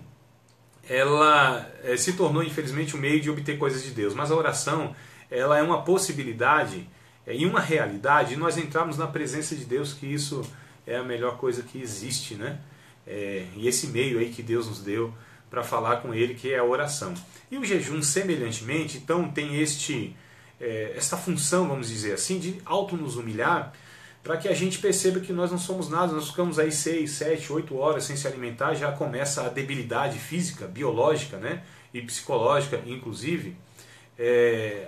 ela se tornou infelizmente um meio de obter coisas de Deus, mas a oração, ela é uma possibilidade e uma realidade, e nós entrarmos na presença de Deus, que isso é a melhor coisa que existe, né? E esse meio aí que Deus nos deu para falar com Ele, que é a oração. E o jejum, semelhantemente, então tem esta função, vamos dizer assim, de auto nos humilhar, para que a gente perceba que nós não somos nada. Nós ficamos aí 6, 7, 8 horas sem se alimentar, já começa a debilidade física, biológica, né? E psicológica, inclusive.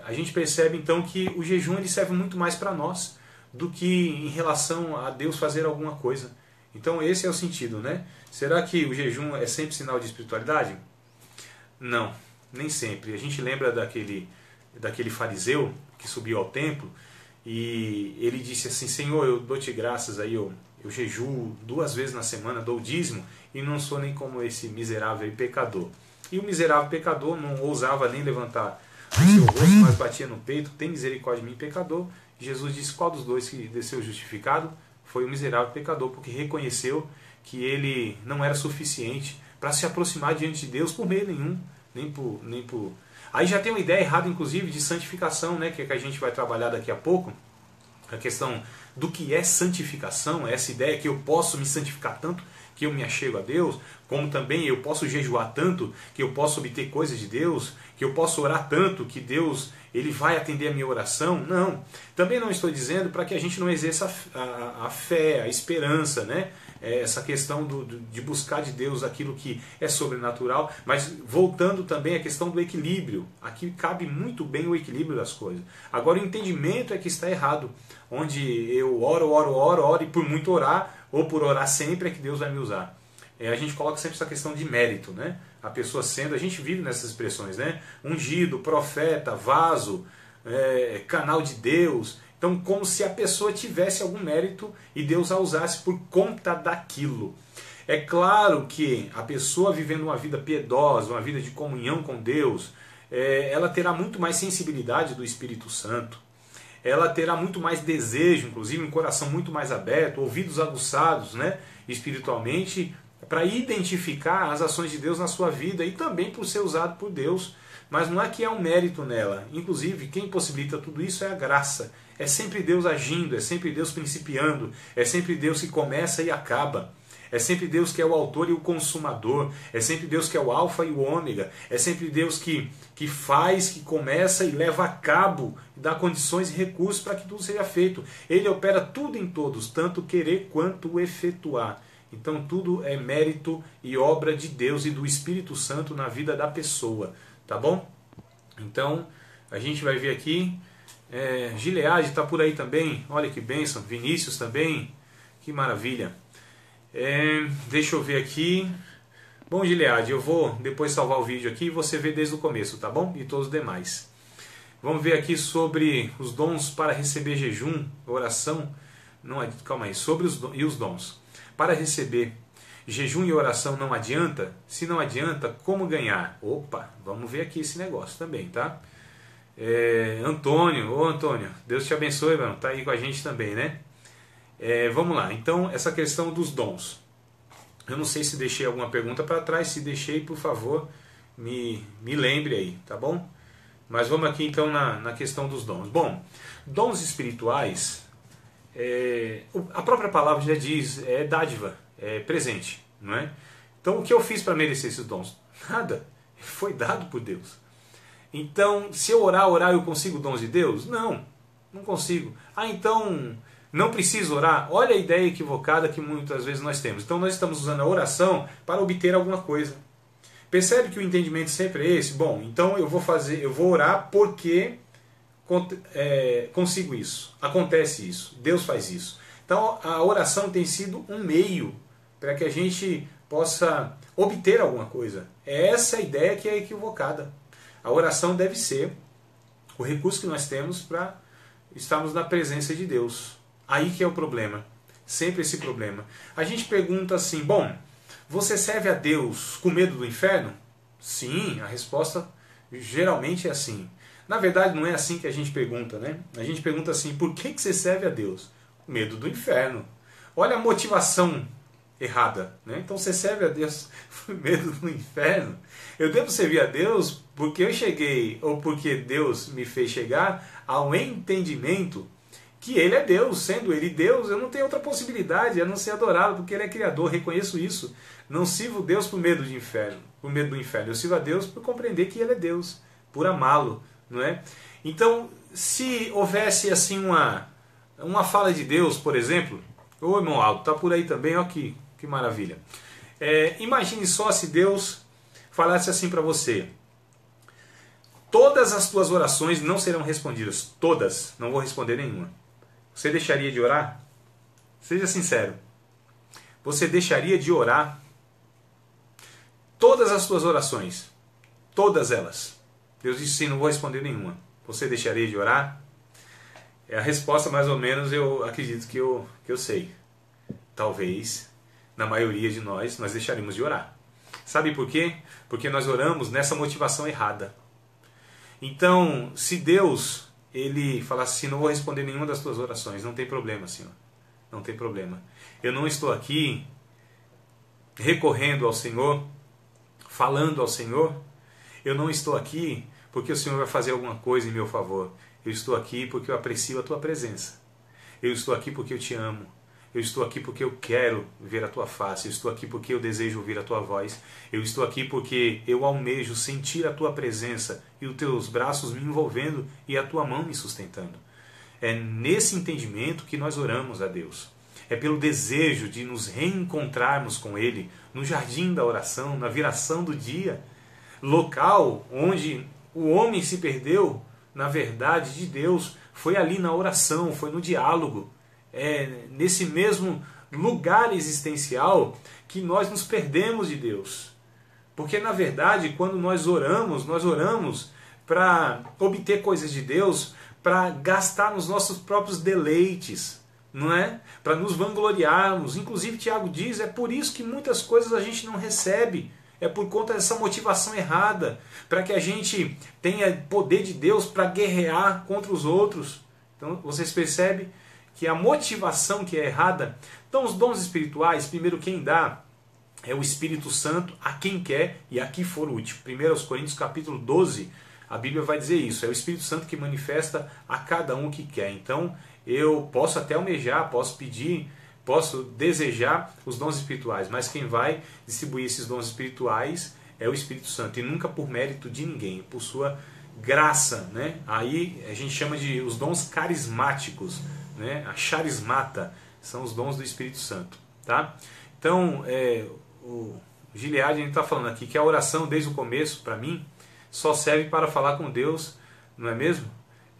A gente percebe então que o jejum ele serve muito mais para nós do que em relação a Deus fazer alguma coisa. Então esse é o sentido, né? Será que o jejum é sempre sinal de espiritualidade? Não, nem sempre. A gente lembra daquele fariseu que subiu ao templo e ele disse assim, Senhor, eu dou-te graças, aí eu jejuo 2 vezes na semana, dou o dízimo e não sou nem como esse miserável pecador. E o miserável pecador não ousava nem levantar o seu rosto, mas batia no peito, tem misericórdia de mim, pecador. Jesus disse, qual dos dois que desceu justificado? Foi o miserável pecador, porque reconheceu que ele não era suficiente para se aproximar diante de Deus por meio nenhum, nem por... Aí já tem uma ideia errada, inclusive, de santificação, né, que a gente vai trabalhar daqui a pouco, a questão do que é santificação, essa ideia que eu posso me santificar tanto que eu me achego a Deus, como também eu posso jejuar tanto que eu posso obter coisas de Deus, que eu posso orar tanto que Deus ele vai atender a minha oração. Não, também não estou dizendo para que a gente não exerça a fé, a esperança, né? Essa questão de buscar de Deus aquilo que é sobrenatural, mas voltando também à questão do equilíbrio. Aqui cabe muito bem o equilíbrio das coisas. Agora o entendimento é que está errado, onde eu oro e por muito orar, ou por orar sempre é que Deus vai me usar. A gente coloca sempre essa questão de mérito, né? A pessoa sendo, a gente vive nessas expressões, né? Ungido, profeta, vaso, canal de Deus. Então, como se a pessoa tivesse algum mérito e Deus a usasse por conta daquilo. É claro que a pessoa vivendo uma vida piedosa, uma vida de comunhão com Deus, ela terá muito mais sensibilidade do Espírito Santo. Ela terá muito mais desejo, inclusive um coração muito mais aberto, ouvidos aguçados, né, espiritualmente, para identificar as ações de Deus na sua vida e também por ser usado por Deus. Mas não é que há um mérito nela. Inclusive, quem possibilita tudo isso é a graça. É sempre Deus agindo, é sempre Deus principiando, é sempre Deus que começa e acaba. É sempre Deus que é o autor e o consumador. É sempre Deus que é o alfa e o ômega. É sempre Deus que faz, que começa e leva a cabo, dá condições e recursos para que tudo seja feito. Ele opera tudo em todos, tanto querer quanto efetuar. Então tudo é mérito e obra de Deus e do Espírito Santo na vida da pessoa. Tá bom? Então a gente vai ver aqui. Gileade está por aí também. Olha que bênção. Vinícius também. Que maravilha. Deixa eu ver aqui. Bom, Gileade, eu vou depois salvar o vídeo aqui e você vê desde o começo, tá bom? E todos os demais. Vamos ver aqui sobre os dons para receber jejum, oração. Não, calma aí, sobre os dons. Para receber jejum e oração não adianta? Se não adianta, como ganhar? Opa, vamos ver aqui esse negócio também, tá? Antônio, Deus te abençoe, mano. Tá aí com a gente também, né? Vamos lá, então essa questão dos dons. Eu não sei se deixei alguma pergunta para trás. Se deixei, por favor, me lembre aí, tá bom? Mas vamos aqui então na questão dos dons. Bom, dons espirituais, a própria palavra já diz, é dádiva, é presente, não é? Então o que eu fiz para merecer esses dons? Nada, foi dado por Deus. Então, se eu orar eu consigo dons de Deus? Não consigo. Então não preciso orar? Olha a ideia equivocada que muitas vezes nós temos. Então nós estamos usando a oração para obter alguma coisa. Percebe que o entendimento sempre é esse? Bom, então eu vou orar porque consigo isso, acontece isso, Deus faz isso. Então a oração tem sido um meio para que a gente possa obter alguma coisa. É essa a ideia que é equivocada. A oração deve ser o recurso que nós temos para estarmos na presença de Deus. Aí que é o problema. Sempre esse problema. A gente pergunta assim, bom, você serve a Deus com medo do inferno? Sim, a resposta geralmente é assim. Na verdade não é assim que a gente pergunta, né? A gente pergunta assim, por que você serve a Deus? Medo do inferno. Olha a motivação errada, né? Então você serve a Deus por medo do inferno. Eu devo servir a Deus porque eu cheguei, ou porque Deus me fez chegar ao entendimento que Ele é Deus. Sendo Ele Deus, eu não tenho outra possibilidade a não ser adorá-lo, porque Ele é Criador, reconheço isso. Não sirvo Deus por medo do inferno. Eu sirvo a Deus por compreender que Ele é Deus, por amá-lo, não é? Então, se houvesse assim uma fala de Deus, por exemplo, ô irmão Aldo, tá por aí também, ó que maravilha. Imagine só se Deus falasse assim para você: todas as tuas orações não serão respondidas, todas, não vou responder nenhuma. Você deixaria de orar? Seja sincero. Você deixaria de orar? Todas as tuas orações, todas elas. Deus disse sim, não vou responder nenhuma. Você deixaria de orar? A resposta, mais ou menos, eu acredito que eu sei. Talvez, na maioria de nós deixaríamos de orar. Sabe por quê? Porque nós oramos nessa motivação errada. Então, se Deus, Ele falasse assim, não vou responder nenhuma das tuas orações, não tem problema, Senhor. Não tem problema. Eu não estou aqui recorrendo ao Senhor, falando ao Senhor. Eu não estou aqui porque o Senhor vai fazer alguma coisa em meu favor. Eu estou aqui porque eu aprecio a tua presença. Eu estou aqui porque eu te amo. Eu estou aqui porque eu quero ver a tua face. Eu estou aqui porque eu desejo ouvir a tua voz. Eu estou aqui porque eu almejo sentir a tua presença e os teus braços me envolvendo e a tua mão me sustentando. É nesse entendimento que nós oramos a Deus. É pelo desejo de nos reencontrarmos com Ele no jardim da oração, na viração do dia, local onde o homem se perdeu na verdade de Deus. Foi ali na oração, foi no diálogo. É nesse mesmo lugar existencial que nós nos perdemos de Deus. Porque na verdade, quando nós oramos para obter coisas de Deus, para gastar nos nossos próprios deleites, não é? Para nos vangloriarmos. Inclusive Tiago diz, é por isso que muitas coisas a gente não recebe. É por conta dessa motivação errada, para que a gente tenha poder de Deus para guerrear contra os outros. Então vocês percebem que a motivação que é errada. Então os dons espirituais, primeiro quem dá é o Espírito Santo a quem quer e a que for útil. 1 Coríntios capítulo 12, a Bíblia vai dizer isso. É o Espírito Santo que manifesta a cada um que quer. Então eu posso até almejar, posso pedir, posso desejar os dons espirituais, mas quem vai distribuir esses dons espirituais é o Espírito Santo, e nunca por mérito de ninguém, por sua graça, né? Aí a gente chama de os dons carismáticos, né? A charismata são os dons do Espírito Santo, tá? Então, o Gilead, a gente está falando aqui que a oração desde o começo, para mim, só serve para falar com Deus, não é mesmo?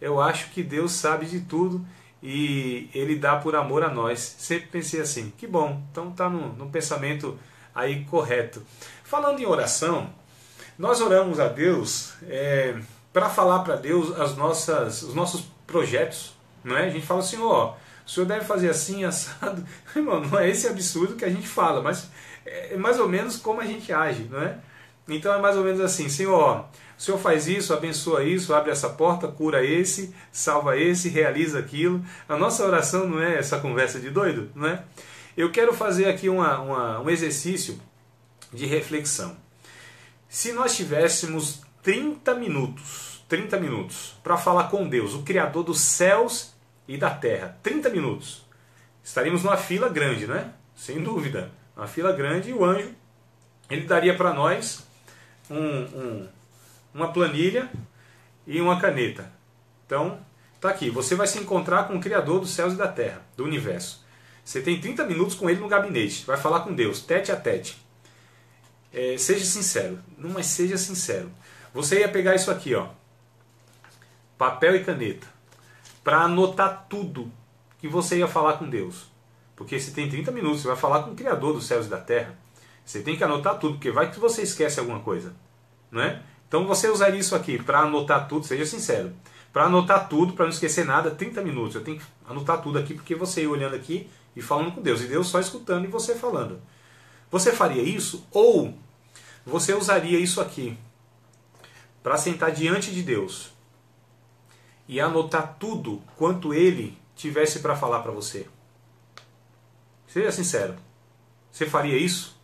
Eu acho que Deus sabe de tudo e Ele dá por amor a nós. Sempre pensei assim, que bom, então está num pensamento aí correto. Falando em oração, nós oramos a Deus para falar para Deus os nossos projetos, não é? A gente fala assim, ó, o senhor deve fazer assim, assado. Irmão, não é esse absurdo que a gente fala, mas é mais ou menos como a gente age, não é? Então é mais ou menos assim, Senhor, ó, o Senhor faz isso, abençoa isso, abre essa porta, cura esse, salva esse, realiza aquilo. A nossa oração não é essa conversa de doido, não é? Eu quero fazer aqui um exercício de reflexão. Se nós tivéssemos 30 minutos para falar com Deus, o Criador dos céus e da terra, 30 minutos, estaríamos numa fila grande, né? Sem dúvida, uma fila grande, e o anjo, ele daria para nós uma planilha e uma caneta. Então, tá aqui, você vai se encontrar com o Criador dos céus e da terra, do universo. Você tem 30 minutos com ele no gabinete, vai falar com Deus, tete a tete. Seja sincero, não, mas seja sincero. Você ia pegar isso aqui, ó. papel e caneta, para anotar tudo que você ia falar com Deus. Porque você tem 30 minutos, você vai falar com o Criador dos céus e da terra. Você tem que anotar tudo, porque vai que você esquece alguma coisa, não é? Então você usaria isso aqui para anotar tudo, seja sincero. Para anotar tudo, para não esquecer nada, 30 minutos. Eu tenho que anotar tudo aqui, porque você ia olhando aqui e falando com Deus. E Deus só escutando e você falando. Você faria isso? Ou você usaria isso aqui para sentar diante de Deus e anotar tudo quanto Ele tivesse para falar para você? Seja sincero. Você faria isso?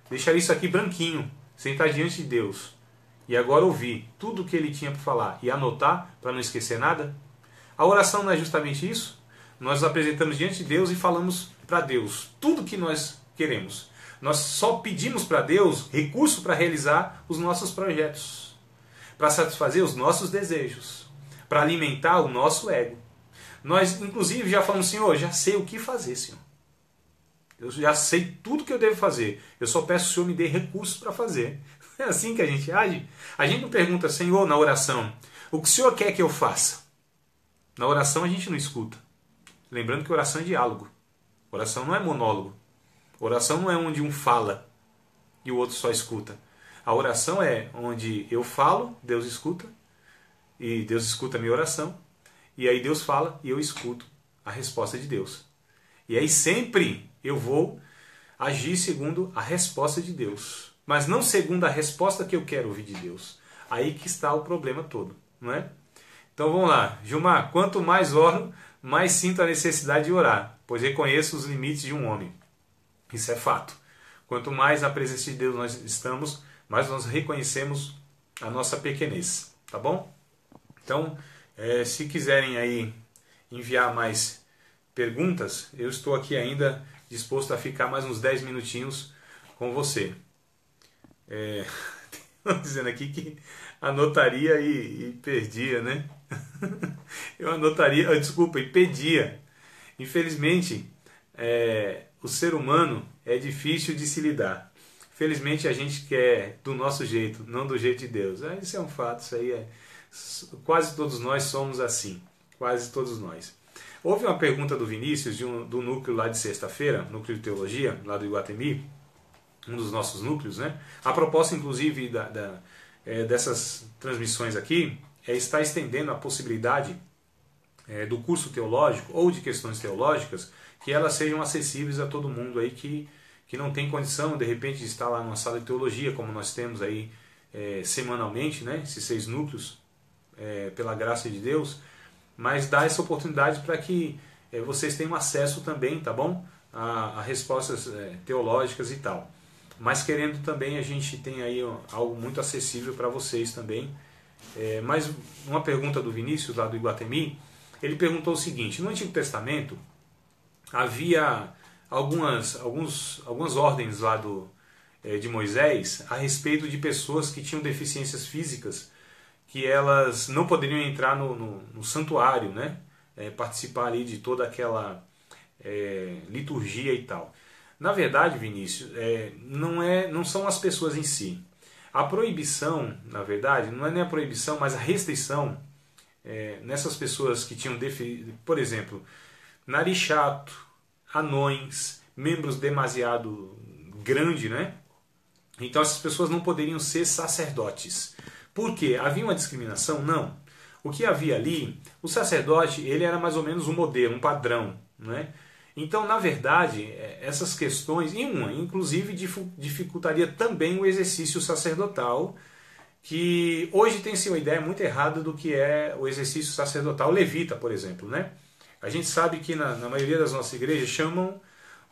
Deixaria isso aqui branquinho, sentar diante de Deus e agora ouvir tudo o que Ele tinha para falar e anotar para não esquecer nada? A oração não é justamente isso? Nós apresentamos diante de Deus e falamos para Deus tudo o que nós queremos. Nós só pedimos para Deus recurso para realizar os nossos projetos, para satisfazer os nossos desejos, para alimentar o nosso ego. Nós, inclusive, já falamos, Senhor, já sei o que fazer, Senhor. Eu já sei tudo que eu devo fazer. Eu só peço que o Senhor me dê recursos para fazer. É assim que a gente age. A gente não pergunta, Senhor, na oração, o que o Senhor quer que eu faça? Na oração a gente não escuta. Lembrando que oração é diálogo. Oração não é monólogo. Oração não é onde um fala e o outro só escuta. A oração é onde eu falo, Deus escuta, e Deus escuta a minha oração, e aí Deus fala e eu escuto a resposta de Deus. E aí sempre eu vou agir segundo a resposta de Deus, mas não segundo a resposta que eu quero ouvir de Deus. Aí que está o problema todo, não é? Então vamos lá. Gilmar, quanto mais oro, mais sinto a necessidade de orar, pois reconheço os limites de um homem. Isso é fato. Quanto mais na presença de Deus nós estamos, mais nós reconhecemos a nossa pequenez. Tá bom? Então, se quiserem aí enviar mais perguntas, eu estou aqui ainda disposto a ficar mais uns 10 minutinhos com você. Estão dizendo aqui que anotaria e perdia, né? Eu anotaria, desculpa, e pedia. Infelizmente, o ser humano é difícil de se lidar. Felizmente a gente quer do nosso jeito, não do jeito de Deus. Isso é um fato, isso aí quase todos nós somos assim. Quase todos nós. Houve uma pergunta do Vinícius, do núcleo lá de sexta-feira, núcleo de teologia, lá do Iguatemi, um dos nossos núcleos, né? A proposta, inclusive, dessas transmissões aqui é estar estendendo a possibilidade do curso teológico ou de questões teológicas, que elas sejam acessíveis a todo mundo aí que não tem condição, de repente, de estar lá numa sala de teologia, como nós temos aí semanalmente, né? Esses 6 núcleos, pela graça de Deus, mas dá essa oportunidade para que vocês tenham acesso também, tá bom? A respostas teológicas e tal. Mas querendo também, a gente tem aí algo muito acessível para vocês também. Mais uma pergunta do Vinícius, lá do Iguatemi. Ele perguntou o seguinte: no Antigo Testamento havia algumas ordens lá de Moisés a respeito de pessoas que tinham deficiências físicas, que elas não poderiam entrar no santuário, né? Participar ali de toda aquela liturgia e tal. Na verdade, Vinícius, não são as pessoas em si. A proibição, na verdade, não é nem a proibição, mas a restrição nessas pessoas que tinham, por exemplo, nariz chato, anões, membros demasiado grandes, né? Então essas pessoas não poderiam ser sacerdotes. Por quê? Havia uma discriminação? Não. O que havia ali, o sacerdote, ele era mais ou menos um modelo, um padrão, né? Então, na verdade, essas questões, inclusive, dificultaria também o exercício sacerdotal, que hoje tem-se uma ideia muito errada do que é o exercício sacerdotal levita, por exemplo, né? A gente sabe que na maioria das nossas igrejas chamam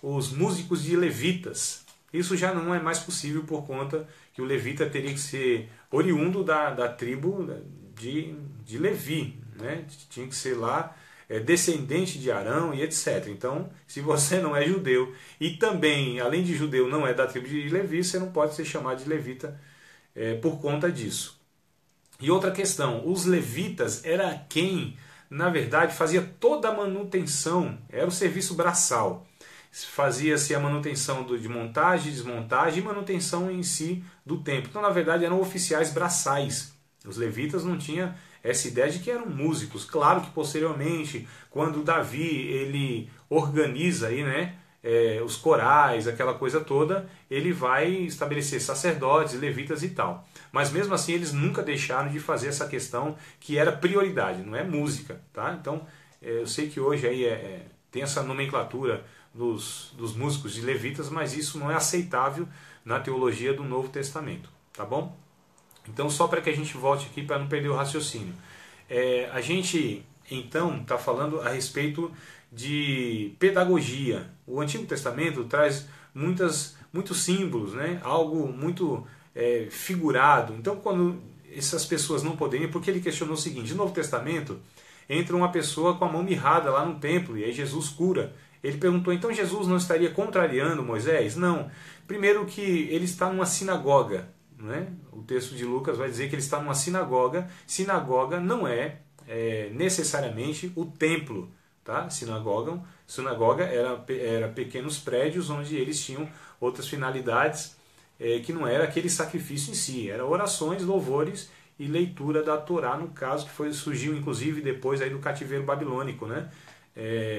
os músicos de levitas. Isso já não é mais possível por conta que o levita teria que ser oriundo da tribo de Levi, né? Tinha que ser lá descendente de Arão e etc. Então, se você não é judeu e também, além de judeu, não é da tribo de Levi, você não pode ser chamado de levita por conta disso. E outra questão, os levitas era quem, na verdade, fazia toda a manutenção, era o serviço braçal. Fazia-se a manutenção de montagem, desmontagem e manutenção em si do templo. Então, na verdade, eram oficiais braçais. Os levitas não tinham essa ideia de que eram músicos. Claro que posteriormente, quando Davi ele organiza aí, né, os corais, aquela coisa toda, ele vai estabelecer sacerdotes, levitas e tal. Mas mesmo assim eles nunca deixaram de fazer essa questão que era prioridade, não é música, tá? Então eu sei que hoje aí tem essa nomenclatura dos músicos de levitas, mas isso não é aceitável na teologia do Novo Testamento, tá bom? Então só para que a gente volte aqui para não perder o raciocínio. A gente então está falando a respeito de pedagogia. O Antigo Testamento traz muitos símbolos, né? Algo muito figurado. Então quando essas pessoas não poderiam, porque ele questionou o seguinte: no Novo Testamento entra uma pessoa com a mão mirrada lá no templo e aí Jesus cura. Ele perguntou, então Jesus não estaria contrariando Moisés? Não. Primeiro que ele está numa sinagoga. Não é? O texto de Lucas vai dizer que ele está numa sinagoga. Sinagoga não é necessariamente o templo. Tá? Sinagoga era pequenos prédios onde eles tinham outras finalidades que não era aquele sacrifício em si. Era orações, louvores e leitura da Torá, no caso, que surgiu inclusive depois aí do cativeiro babilônico, né?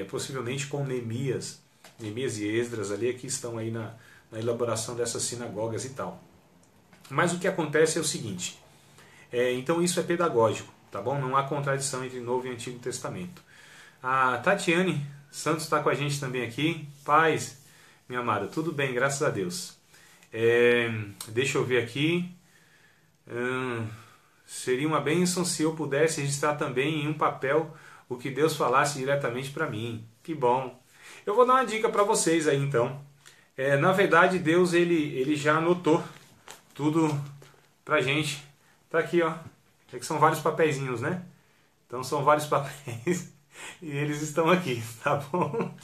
Possivelmente com Neemias e Esdras ali, que estão aí na elaboração dessas sinagogas e tal. Mas o que acontece é o seguinte, então isso é pedagógico, tá bom? Não há contradição entre Novo e Antigo Testamento. A Tatiane Santos está com a gente também aqui. Paz, minha amada, tudo bem, graças a Deus. Deixa eu ver aqui. Seria uma bênção se eu pudesse registrar também em um papel o que Deus falasse diretamente para mim. Que bom. Eu vou dar uma dica para vocês aí então. Na verdade, Deus ele já anotou tudo pra gente. Tá aqui, ó. É que são vários papeizinhos, né? Então são vários papéis e eles estão aqui, tá bom?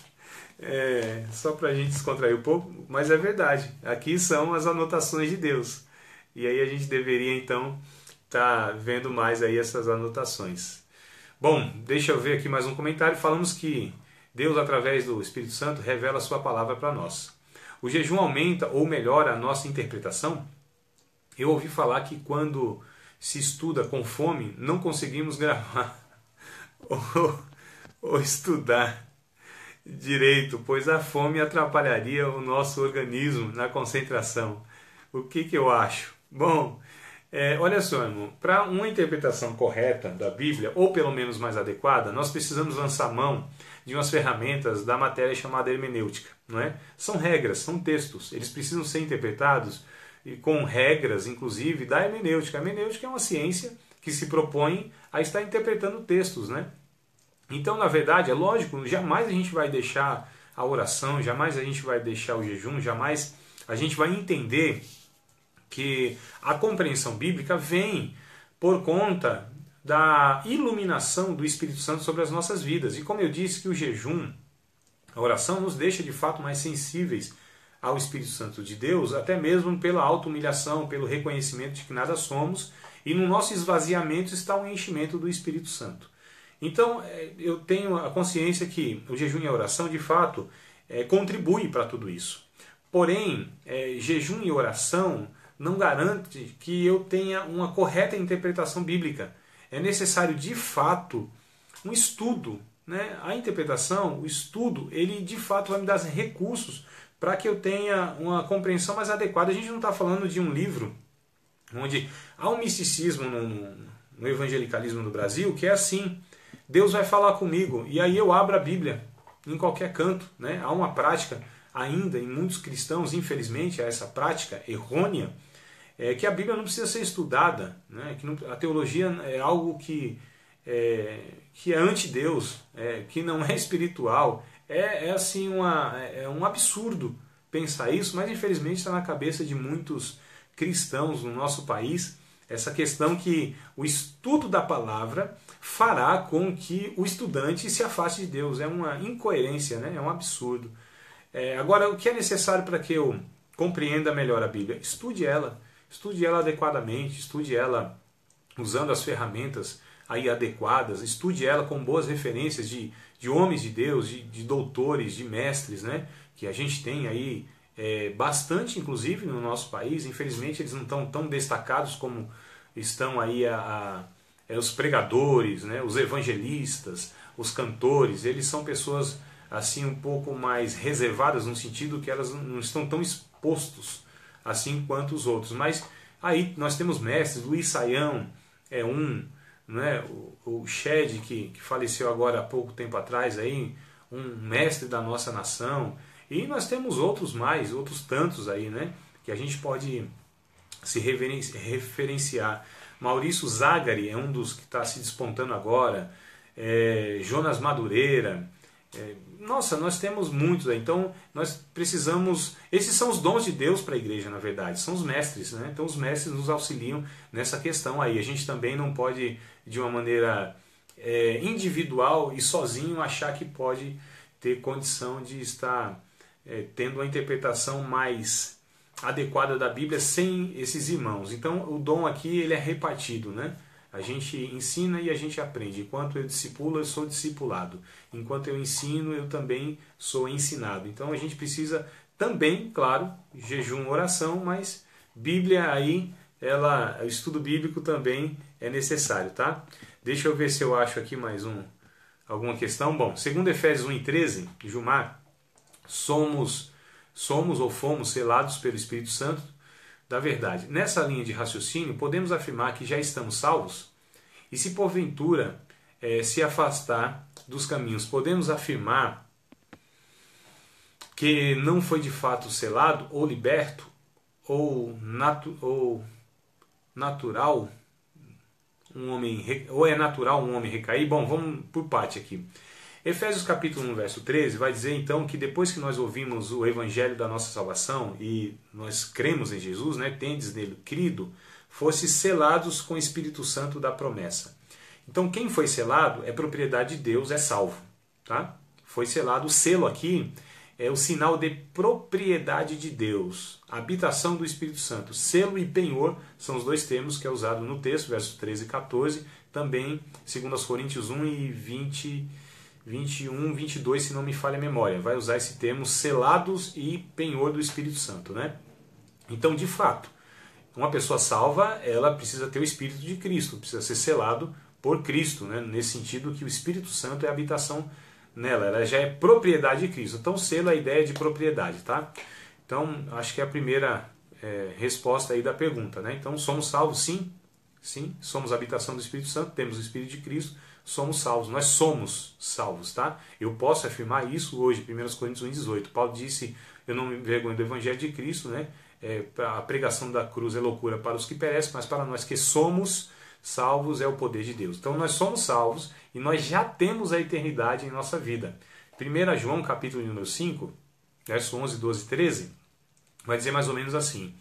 Só pra gente descontrair um pouco, mas é verdade. Aqui são as anotações de Deus. E aí a gente deveria então estar vendo mais aí essas anotações. Bom, deixa eu ver aqui mais um comentário. Falamos que Deus, através do Espírito Santo, revela a sua palavra para nós. O jejum aumenta ou melhora a nossa interpretação? Eu ouvi falar que quando se estuda com fome, não conseguimos gravar ou estudar direito, pois a fome atrapalharia o nosso organismo na concentração. O que eu acho? Bom, olha só, irmão, para uma interpretação correta da Bíblia, ou pelo menos mais adequada, nós precisamos lançar mão de umas ferramentas da matéria chamada hermenêutica. Não é? São regras, são textos, eles precisam ser interpretados e com regras, inclusive, da hermenêutica. A hermenêutica é uma ciência que se propõe a estar interpretando textos, né? Então, na verdade, é lógico, jamais a gente vai deixar a oração, jamais a gente vai deixar o jejum, jamais a gente vai entender que a compreensão bíblica vem por conta da iluminação do Espírito Santo sobre as nossas vidas. E como eu disse que o jejum, a oração, nos deixa de fato mais sensíveis ao Espírito Santo de Deus, até mesmo pela auto-humilhação, pelo reconhecimento de que nada somos, e no nosso esvaziamento está o enchimento do Espírito Santo. Então, eu tenho a consciência que o jejum e a oração, de fato, contribuem para tudo isso. Porém, jejum e oração não garante que eu tenha uma correta interpretação bíblica. É necessário, de fato, um estudo, né? A interpretação, o estudo, ele de fato vai me dar recursos para que eu tenha uma compreensão mais adequada. A gente não está falando de um livro onde há um misticismo no evangelicalismo no Brasil que é assim: Deus vai falar comigo e aí eu abro a Bíblia em qualquer canto, né? Há uma prática ainda em muitos cristãos, infelizmente, há essa prática errônea, que a Bíblia não precisa ser estudada, né? Que a teologia é algo que é anti-Deus, que não é espiritual. Assim um absurdo pensar isso, mas infelizmente está na cabeça de muitos cristãos no nosso país essa questão que o estudo da palavra fará com que o estudante se afaste de Deus. É uma incoerência, né? É um absurdo. Agora, o que é necessário para que eu compreenda melhor a Bíblia? Estude ela adequadamente, estude ela usando as ferramentas aí adequadas, estude ela com boas referências de homens de Deus, de doutores, de mestres, né? Que a gente tem aí bastante, inclusive, no nosso país. Infelizmente, eles não estão tão destacados como estão aí os pregadores, né, os evangelistas, os cantores, eles são pessoas assim um pouco mais reservadas, no sentido que elas não estão tão expostos assim quanto os outros. Mas aí nós temos mestres, Luiz Saião é um, né, o Shed, que faleceu agora há pouco tempo atrás, aí, um mestre da nossa nação, e nós temos outros mais, outros tantos aí, né, que a gente pode se referenciar. Maurício Zagari é um dos que está se despontando agora, Jonas Madureira, nossa, nós temos muitos aí. Então nós precisamos, esses são os dons de Deus para a igreja, na verdade, são os mestres, né? Então os mestres nos auxiliam nessa questão aí. A gente também não pode, de uma maneira individual e sozinho, achar que pode ter condição de estar tendo uma interpretação mais adequada da Bíblia sem esses irmãos. Então o dom aqui ele é repartido, né? A gente ensina e a gente aprende. Enquanto eu discipulo, eu sou discipulado. Enquanto eu ensino, eu também sou ensinado. Então a gente precisa também, claro, jejum, oração, mas Bíblia aí, o estudo bíblico também é necessário, tá? Deixa eu ver se eu acho aqui mais alguma questão. Bom, segundo Efésios 1:13, Jumar, somos ou fomos selados pelo Espírito Santo da verdade. Nessa linha de raciocínio, podemos afirmar que já estamos salvos? E se porventura se afastar dos caminhos, podemos afirmar que não foi de fato selado, ou liberto, ou natural ou é natural um homem recair? Bom, vamos por parte aqui. Efésios capítulo 1, verso 13, vai dizer então que depois que nós ouvimos o evangelho da nossa salvação e nós cremos em Jesus, né, tendes nele crido, fosse selados com o Espírito Santo da promessa. Então quem foi selado é propriedade de Deus, é salvo. Tá? Foi selado, o selo aqui é o sinal de propriedade de Deus, habitação do Espírito Santo. Selo e penhor são os dois termos que é usado no texto, versos 13 e 14, também 2 Coríntios 1 e 21, 22, se não me falha a memória, vai usar esse termo selados e penhor do Espírito Santo, né? Então, de fato, uma pessoa salva, ela precisa ter o Espírito de Cristo, precisa ser selado por Cristo, né? Nesse sentido que o Espírito Santo é a habitação nela, ela já é propriedade de Cristo. Então, selo é a ideia de propriedade, tá? Então, acho que é a primeira resposta aí da pergunta, né? Então, somos salvos? Sim, sim, somos a habitação do Espírito Santo, temos o Espírito de Cristo, somos salvos, nós somos salvos, tá? Eu posso afirmar isso hoje, 1 Coríntios 1,18. Paulo disse, eu não me envergonho do Evangelho de Cristo, né? A pregação da cruz é loucura para os que perecem, mas para nós que somos salvos é o poder de Deus. Então nós somos salvos e nós já temos a eternidade em nossa vida. 1 João capítulo número 5, verso 11, 12 e 13, vai dizer mais ou menos assim: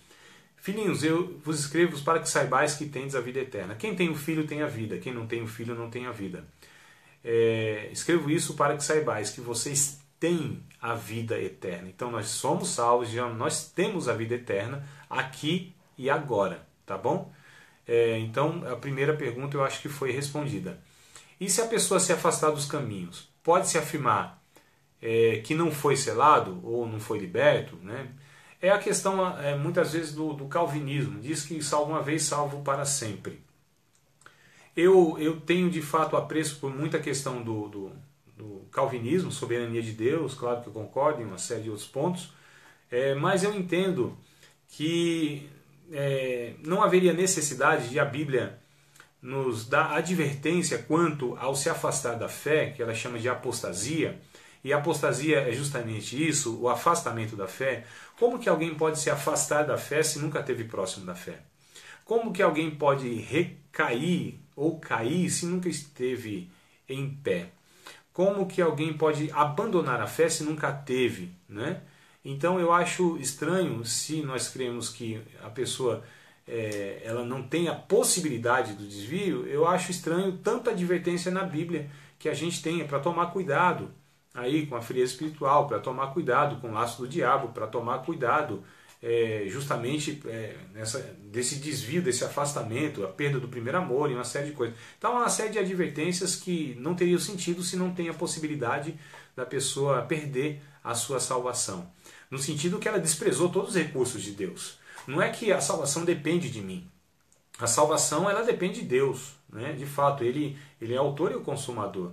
Filhinhos, eu vos escrevo para que saibais que tendes a vida eterna. Quem tem o Filho tem a vida, quem não tem o Filho não tem a vida. Escrevo isso para que saibais que vocês têm a vida eterna. Então nós somos salvos, já nós temos a vida eterna aqui e agora, tá bom? Então a primeira pergunta eu acho que foi respondida. E se a pessoa se afastar dos caminhos, pode-se afirmar que não foi selado ou não foi liberto, né? É a questão, muitas vezes, do calvinismo. Diz que salvo uma vez, salvo para sempre. Eu tenho, de fato, apreço por muita questão do calvinismo, soberania de Deus, claro que eu concordo em uma série de outros pontos, mas eu entendo que não haveria necessidade de a Bíblia nos dar advertência quanto ao se afastar da fé, que ela chama de apostasia. E a apostasia é justamente isso, o afastamento da fé. Como que alguém pode se afastar da fé se nunca esteve próximo da fé? Como que alguém pode recair ou cair se nunca esteve em pé? Como que alguém pode abandonar a fé se nunca teve, né? Então eu acho estranho se nós cremos que a pessoa ela não tem a possibilidade do desvio. Eu acho estranho tanta advertência na Bíblia que a gente tenha para tomar cuidado aí com a frieza espiritual, para tomar cuidado com o laço do diabo, para tomar cuidado justamente desse desvio, desse afastamento, a perda do primeiro amor e uma série de coisas. Então, uma série de advertências que não teriam sentido se não tem a possibilidade da pessoa perder a sua salvação. No sentido que ela desprezou todos os recursos de Deus. Não é que a salvação depende de mim. A salvação ela depende de Deus. né? De fato, ele é autor e o consumador.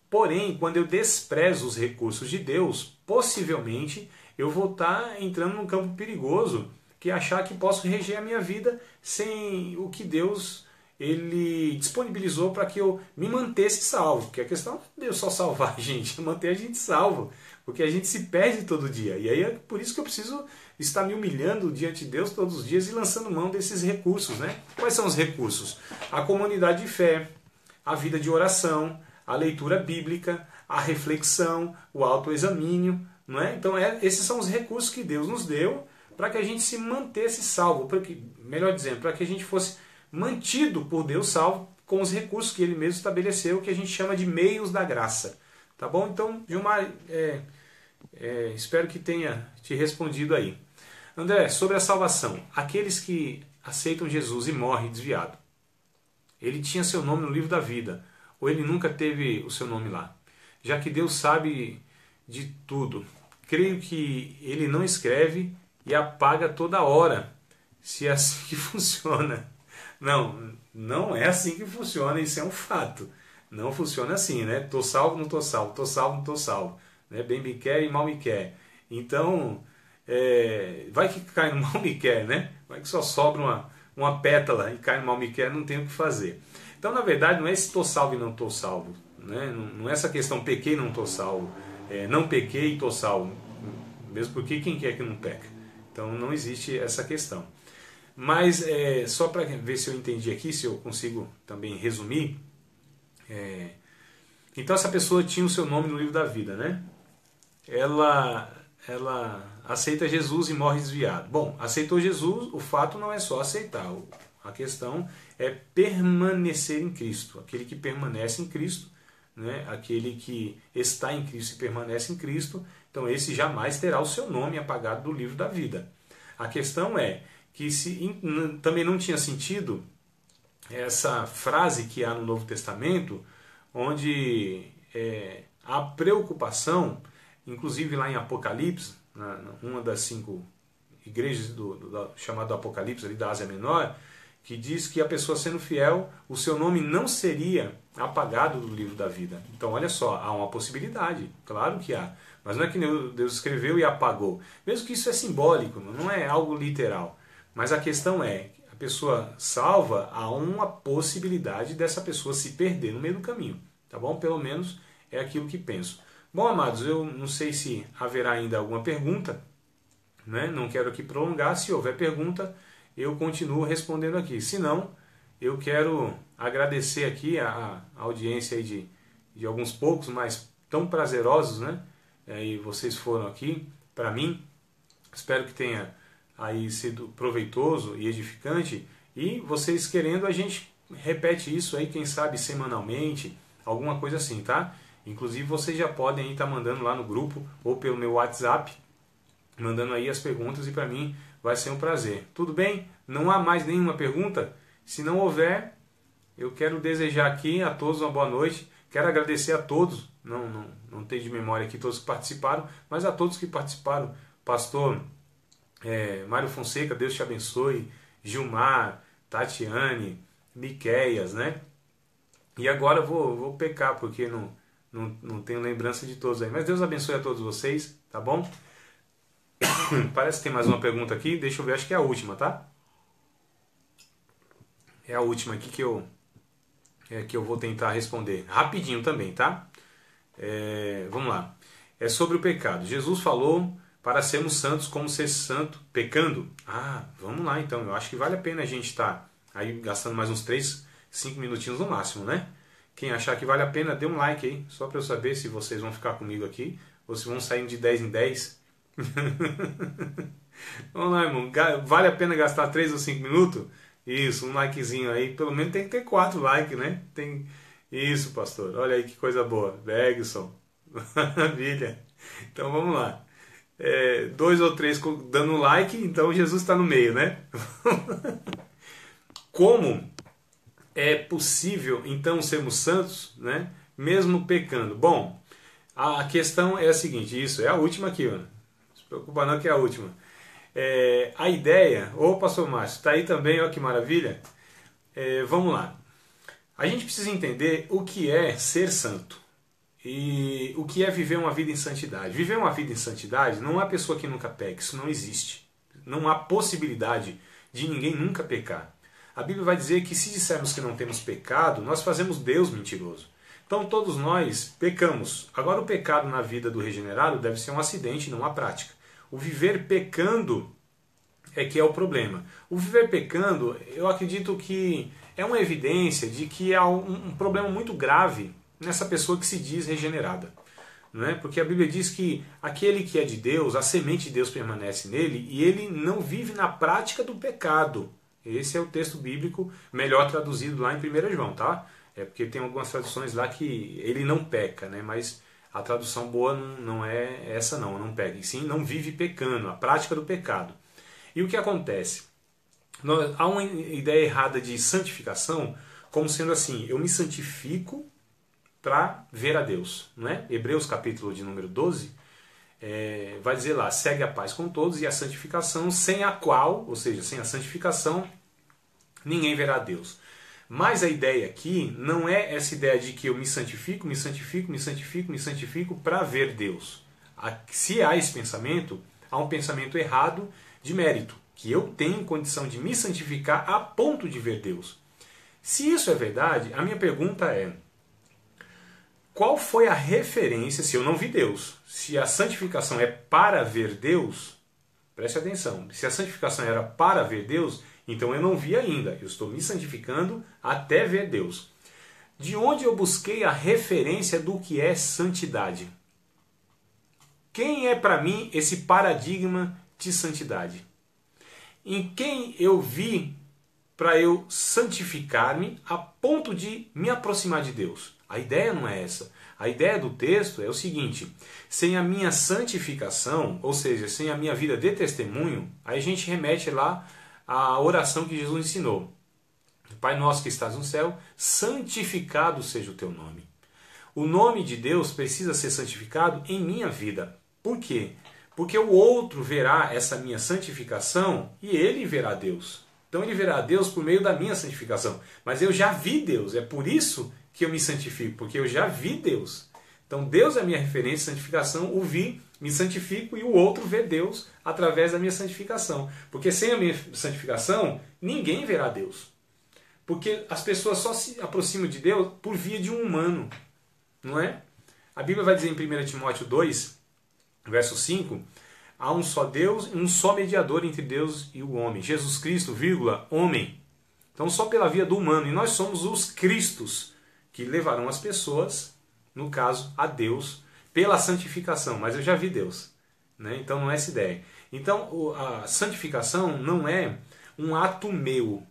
Porém, quando eu desprezo os recursos de Deus, possivelmente eu vou estar entrando num campo perigoso, que é achar que posso reger a minha vida sem o que Deus ele disponibilizou para que eu me mantesse salvo. Porque a questão não é Deus só salvar a gente, é manter a gente salvo. Porque a gente se perde todo dia. E aí é por isso que eu preciso estar me humilhando diante de Deus todos os dias e lançando mão desses recursos, né? Quais são os recursos? A comunidade de fé, a vida de oração, a leitura bíblica, a reflexão, o autoexamínio, não é? Então esses são os recursos que Deus nos deu para que a gente se mantesse salvo, melhor dizendo, para que a gente fosse mantido por Deus salvo com os recursos que Ele mesmo estabeleceu, que a gente chama de meios da graça. Tá bom? Então, Gilmar, espero que tenha te respondido aí. André, sobre a salvação, aqueles que aceitam Jesus e morrem desviado, ele tinha seu nome no livro da vida, ou ele nunca teve o seu nome lá? Já que Deus sabe de tudo, creio que ele não escreve e apaga toda hora, se é assim que funciona. Não, não é assim que funciona, isso é um fato. Não funciona assim, né? Tô salvo, não tô salvo, tô salvo, não tô salvo. Né? Bem me quer e mal me quer. Então, vai que cai no mal me quer, né? Vai que só sobra uma pétala e cai no mal me quer, não tem o que fazer. Então, na verdade, não é se tô salvo e não tô salvo. Né? Não é essa questão pequei e não tô salvo. Não pequei e tô salvo. Mesmo porque quem quer que não peca? Então, não existe essa questão. Mas, só para ver se eu entendi aqui, se eu consigo também resumir. Então, essa pessoa tinha o seu nome no livro da vida, né? Ela aceita Jesus e morre desviado. Bom, aceitou Jesus, o fato não é só aceitar. A questão é permanecer em Cristo. Aquele que permanece em Cristo, né? Aquele que está em Cristo e permanece em Cristo, então esse jamais terá o seu nome apagado do livro da vida. A questão é que também não tinha sentido essa frase que há no Novo Testamento, onde a preocupação, inclusive lá em Apocalipse, uma das 5 igrejas chamado Apocalipse ali da Ásia Menor, que diz que a pessoa sendo fiel, o seu nome não seria apagado do livro da vida. Então olha só, há uma possibilidade, claro que há, mas não é que Deus escreveu e apagou, mesmo que isso é simbólico, não é algo literal, mas a questão é, a pessoa salva, há uma possibilidade dessa pessoa se perder no meio do caminho, tá bom? Pelo menos é aquilo que penso. Bom, amados, eu não sei se haverá ainda alguma pergunta, né? Não quero aqui prolongar, se houver pergunta, eu continuo respondendo aqui. Se não, eu quero agradecer aqui a audiência aí de alguns poucos, mas tão prazerosos, né? E vocês foram aqui para mim. Espero que tenha aí sido proveitoso e edificante. E vocês querendo, a gente repete isso aí, quem sabe semanalmente, alguma coisa assim, tá? Inclusive vocês já podem estar mandando lá no grupo ou pelo meu WhatsApp, mandando aí as perguntas e para mim vai ser um prazer. Tudo bem? Não há mais nenhuma pergunta? Se não houver, eu quero desejar aqui a todos uma boa noite. Quero agradecer a todos, não tenho de memória aqui todos que participaram, mas a todos que participaram. Pastor Mário Fonseca, Deus te abençoe. Gilmar, Tatiane, Miqueias, né? E agora eu vou pecar, porque não tenho lembrança de todos aí. Mas Deus abençoe a todos vocês, tá bom? Parece que tem mais uma pergunta aqui. Deixa eu ver, acho que é a última, tá? É a última aqui que eu vou tentar responder. Rapidinho também, tá? Vamos lá. É sobre o pecado. Jesus falou para sermos santos como ser santo pecando. Vamos lá então. Eu acho que vale a pena a gente estar aí gastando mais uns 3, 5 minutinhos no máximo, né? Quem achar que vale a pena, dê um like aí. Só para eu saber se vocês vão ficar comigo aqui ou se vão saindo de 10 em 10. Vamos lá, irmão. Vale a pena gastar 3 ou 5 minutos? Isso, um likezinho aí. Pelo menos tem que ter 4 likes, né? Isso, pastor. Olha aí que coisa boa. Bergson. Maravilha. Então vamos lá. 2 ou 3 dando like, então Jesus está no meio, né? Como é possível então sermos santos, né? Mesmo pecando? Bom, a questão é a seguinte, isso é a última aqui, ó. Não se preocupa não que é a última. A ideia, pastor Márcio, está aí também, olha que maravilha. Vamos lá. A gente precisa entender o que é ser santo e o que é viver uma vida em santidade. Viver uma vida em santidade não há pessoa que nunca peque, isso não existe. Não há possibilidade de ninguém nunca pecar. A Bíblia vai dizer que se dissermos que não temos pecado, nós fazemos Deus mentiroso. Então todos nós pecamos. Agora o pecado na vida do regenerado deve ser um acidente, não uma prática. O viver pecando é que é o problema. O viver pecando, eu acredito que é uma evidência de que há um problema muito grave nessa pessoa que se diz regenerada. Não é? Porque a Bíblia diz que aquele que é de Deus, a semente de Deus permanece nele e ele não vive na prática do pecado. Esse é o texto bíblico melhor traduzido lá em 1 João, tá? É porque tem algumas traduções lá que ele não peca, né? Mas a tradução boa não é essa não peca. E sim, não vive pecando, a prática do pecado. E o que acontece? Há uma ideia errada de santificação como sendo assim, eu me santifico para ver a Deus. Não é? Hebreus capítulo de número 12 vai dizer lá, segue a paz com todos e a santificação, sem a qual, ou seja, sem a santificação, ninguém verá a Deus. Mas a ideia aqui não é essa ideia de que eu me santifico para ver Deus. Se há esse pensamento, há um pensamento errado de mérito, que eu tenho condição de me santificar a ponto de ver Deus. Se isso é verdade, a minha pergunta é, qual foi a referência, se eu não vi Deus, se a santificação é para ver Deus, preste atenção, se a santificação era para ver Deus, então eu não vi ainda, eu estou me santificando até ver Deus. De onde eu busquei a referência do que é santidade? Quem é para mim esse paradigma de santidade? Em quem eu vi para eu santificar-me a ponto de me aproximar de Deus? A ideia não é essa. A ideia do texto é o seguinte, sem a minha santificação, ou seja, sem a minha vida de testemunho, aí a gente remete lá à oração que Jesus ensinou. Pai nosso que estás no céu, santificado seja o teu nome. O nome de Deus precisa ser santificado em minha vida. Por quê? Porque o outro verá essa minha santificação e ele verá Deus. Então ele verá Deus por meio da minha santificação. Mas eu já vi Deus, é por isso que eu me santifico, porque eu já vi Deus. Então Deus é a minha referência de santificação, o vi, me santifico e o outro vê Deus através da minha santificação. Porque sem a minha santificação, ninguém verá Deus. Porque as pessoas só se aproximam de Deus por via de um humano, não é? A Bíblia vai dizer em 1 Timóteo 2, verso 5, há um só Deus e um só mediador entre Deus e o homem, Jesus Cristo, vírgula, homem. Então só pela via do humano, e nós somos os Cristos, que levarão as pessoas, no caso, a Deus, pela santificação. Mas eu já vi Deus, né? Então não é essa ideia. Então a santificação não é um ato meu.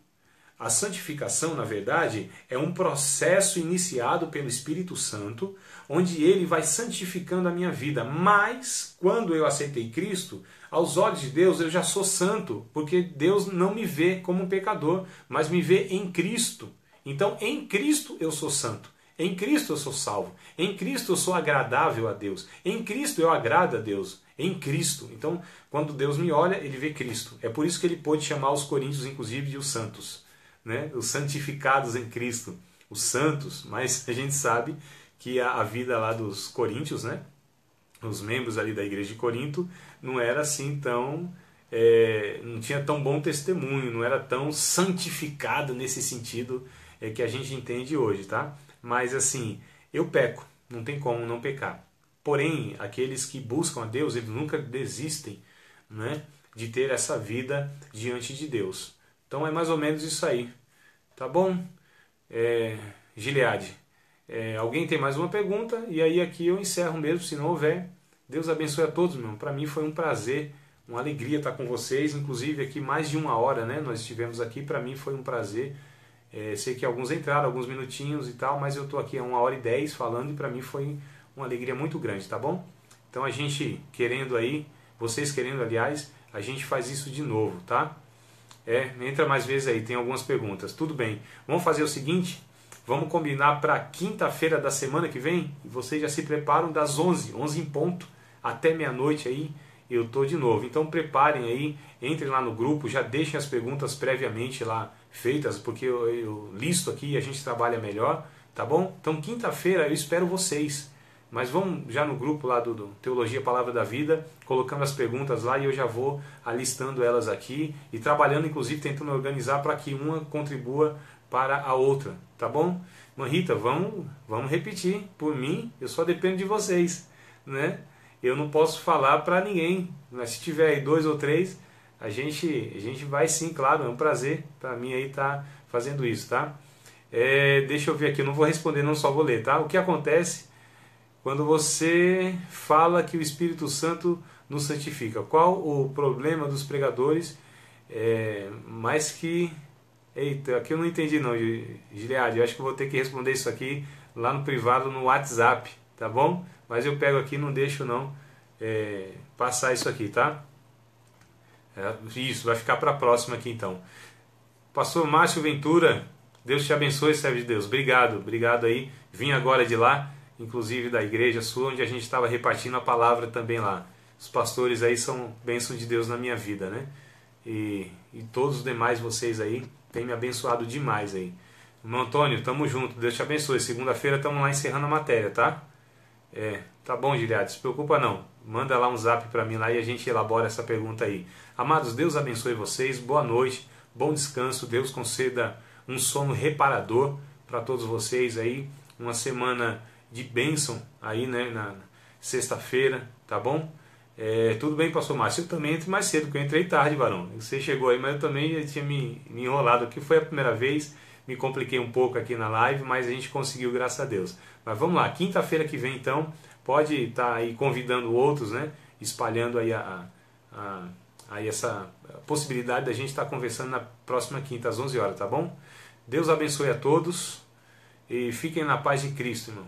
A santificação, na verdade, é um processo iniciado pelo Espírito Santo, onde ele vai santificando a minha vida. Mas, quando eu aceitei Cristo, aos olhos de Deus eu já sou santo, porque Deus não me vê como um pecador, mas me vê em Cristo. Então, em Cristo eu sou santo. Em Cristo eu sou salvo. Em Cristo eu sou agradável a Deus. Em Cristo eu agrado a Deus. Em Cristo. Então, quando Deus me olha, ele vê Cristo. É por isso que ele pôde chamar os coríntios, inclusive, de os santos. Né? Os santificados em Cristo. Os santos. Mas a gente sabe que a vida lá dos coríntios, né? Os membros ali da igreja de Corinto, não era assim tão... não tinha tão bom testemunho, não era tão santificado nesse sentido que a gente entende hoje, tá? Mas assim, eu peco, não tem como não pecar. Porém, aqueles que buscam a Deus, eles nunca desistem, né, de ter essa vida diante de Deus. Então é mais ou menos isso aí, tá bom? Gileade, alguém tem mais uma pergunta? E aí aqui eu encerro mesmo, se não houver. Deus abençoe a todos, meu irmão. Para mim foi um prazer, uma alegria estar com vocês, inclusive aqui mais de 1 hora, né? Nós estivemos aqui, para mim foi um prazer. Sei que alguns entraram, alguns minutinhos e tal, mas eu estou aqui a 1h10 falando e para mim foi uma alegria muito grande, tá bom? Então a gente querendo aí, vocês querendo aliás, a gente faz isso de novo, tá? Entra mais vezes aí, tem algumas perguntas. Tudo bem, vamos fazer o seguinte, vamos combinar para quinta-feira da semana que vem, e vocês já se preparam das 11 em ponto, até meia-noite aí, eu tô de novo. Então preparem aí, entrem lá no grupo, já deixem as perguntas previamente lá feitas, porque eu listo aqui e a gente trabalha melhor, tá bom? Então quinta-feira eu espero vocês. Mas vamos já no grupo lá do Teologia Palavra da Vida, colocando as perguntas lá e eu já vou alistando elas aqui e trabalhando, inclusive, tentando organizar para que uma contribua para a outra, tá bom? Irmã Rita, vamos repetir. Por mim, eu só dependo de vocês, né? Eu não posso falar para ninguém, mas se tiver aí 2 ou 3, a gente vai sim, claro, é um prazer para mim aí estar fazendo isso, tá? Deixa eu ver aqui, eu não vou responder, não, só vou ler, tá? O que acontece quando você fala que o Espírito Santo nos santifica? Qual o problema dos pregadores? Mais que... Eita, aqui eu não entendi não, Gilead. Eu acho que eu vou ter que responder isso aqui lá no privado, no WhatsApp, tá bom? Mas eu pego aqui e não deixo não passar isso aqui, tá? Isso, vai ficar para a próxima aqui então. Pastor Márcio Ventura, Deus te abençoe, servo de Deus. Obrigado aí. Vim agora de lá, inclusive da igreja sua, onde a gente estava repartindo a palavra também lá. Os pastores aí são bênção de Deus na minha vida, né? E todos os demais vocês aí têm me abençoado demais aí. Irmão Antônio, tamo junto, Deus te abençoe. Segunda-feira estamos lá encerrando a matéria, tá? Tá bom, Giliade, se preocupa não. Manda lá um zap para mim lá e a gente elabora essa pergunta aí. Amados, Deus abençoe vocês, boa noite, bom descanso, Deus conceda um sono reparador para todos vocês aí, uma semana de bênção aí, né, na sexta-feira, tá bom? Tudo bem, pastor Márcio? Eu também entro mais cedo, porque eu entrei tarde, varão. Você chegou aí, mas eu também tinha me enrolado aqui. Foi a primeira vez, me compliquei um pouco aqui na live, mas a gente conseguiu, graças a Deus. Mas vamos lá, quinta-feira que vem então, pode estar aí convidando outros, né? Espalhando aí aí essa possibilidade da gente estar conversando na próxima quinta, às 11 horas, tá bom? Deus abençoe a todos e fiquem na paz de Cristo, irmão.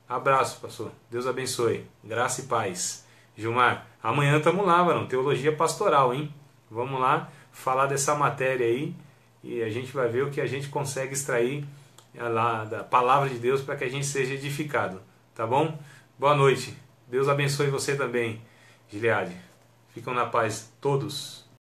Abraço, pastor. Deus abençoe. Graça e paz. Gilmar, amanhã estamos lá, varão. Teologia pastoral, hein? Vamos lá falar dessa matéria aí e a gente vai ver o que a gente consegue extrair lá da palavra de Deus para que a gente seja edificado, tá bom? Boa noite. Deus abençoe você também, Gileade. Ficam na paz todos.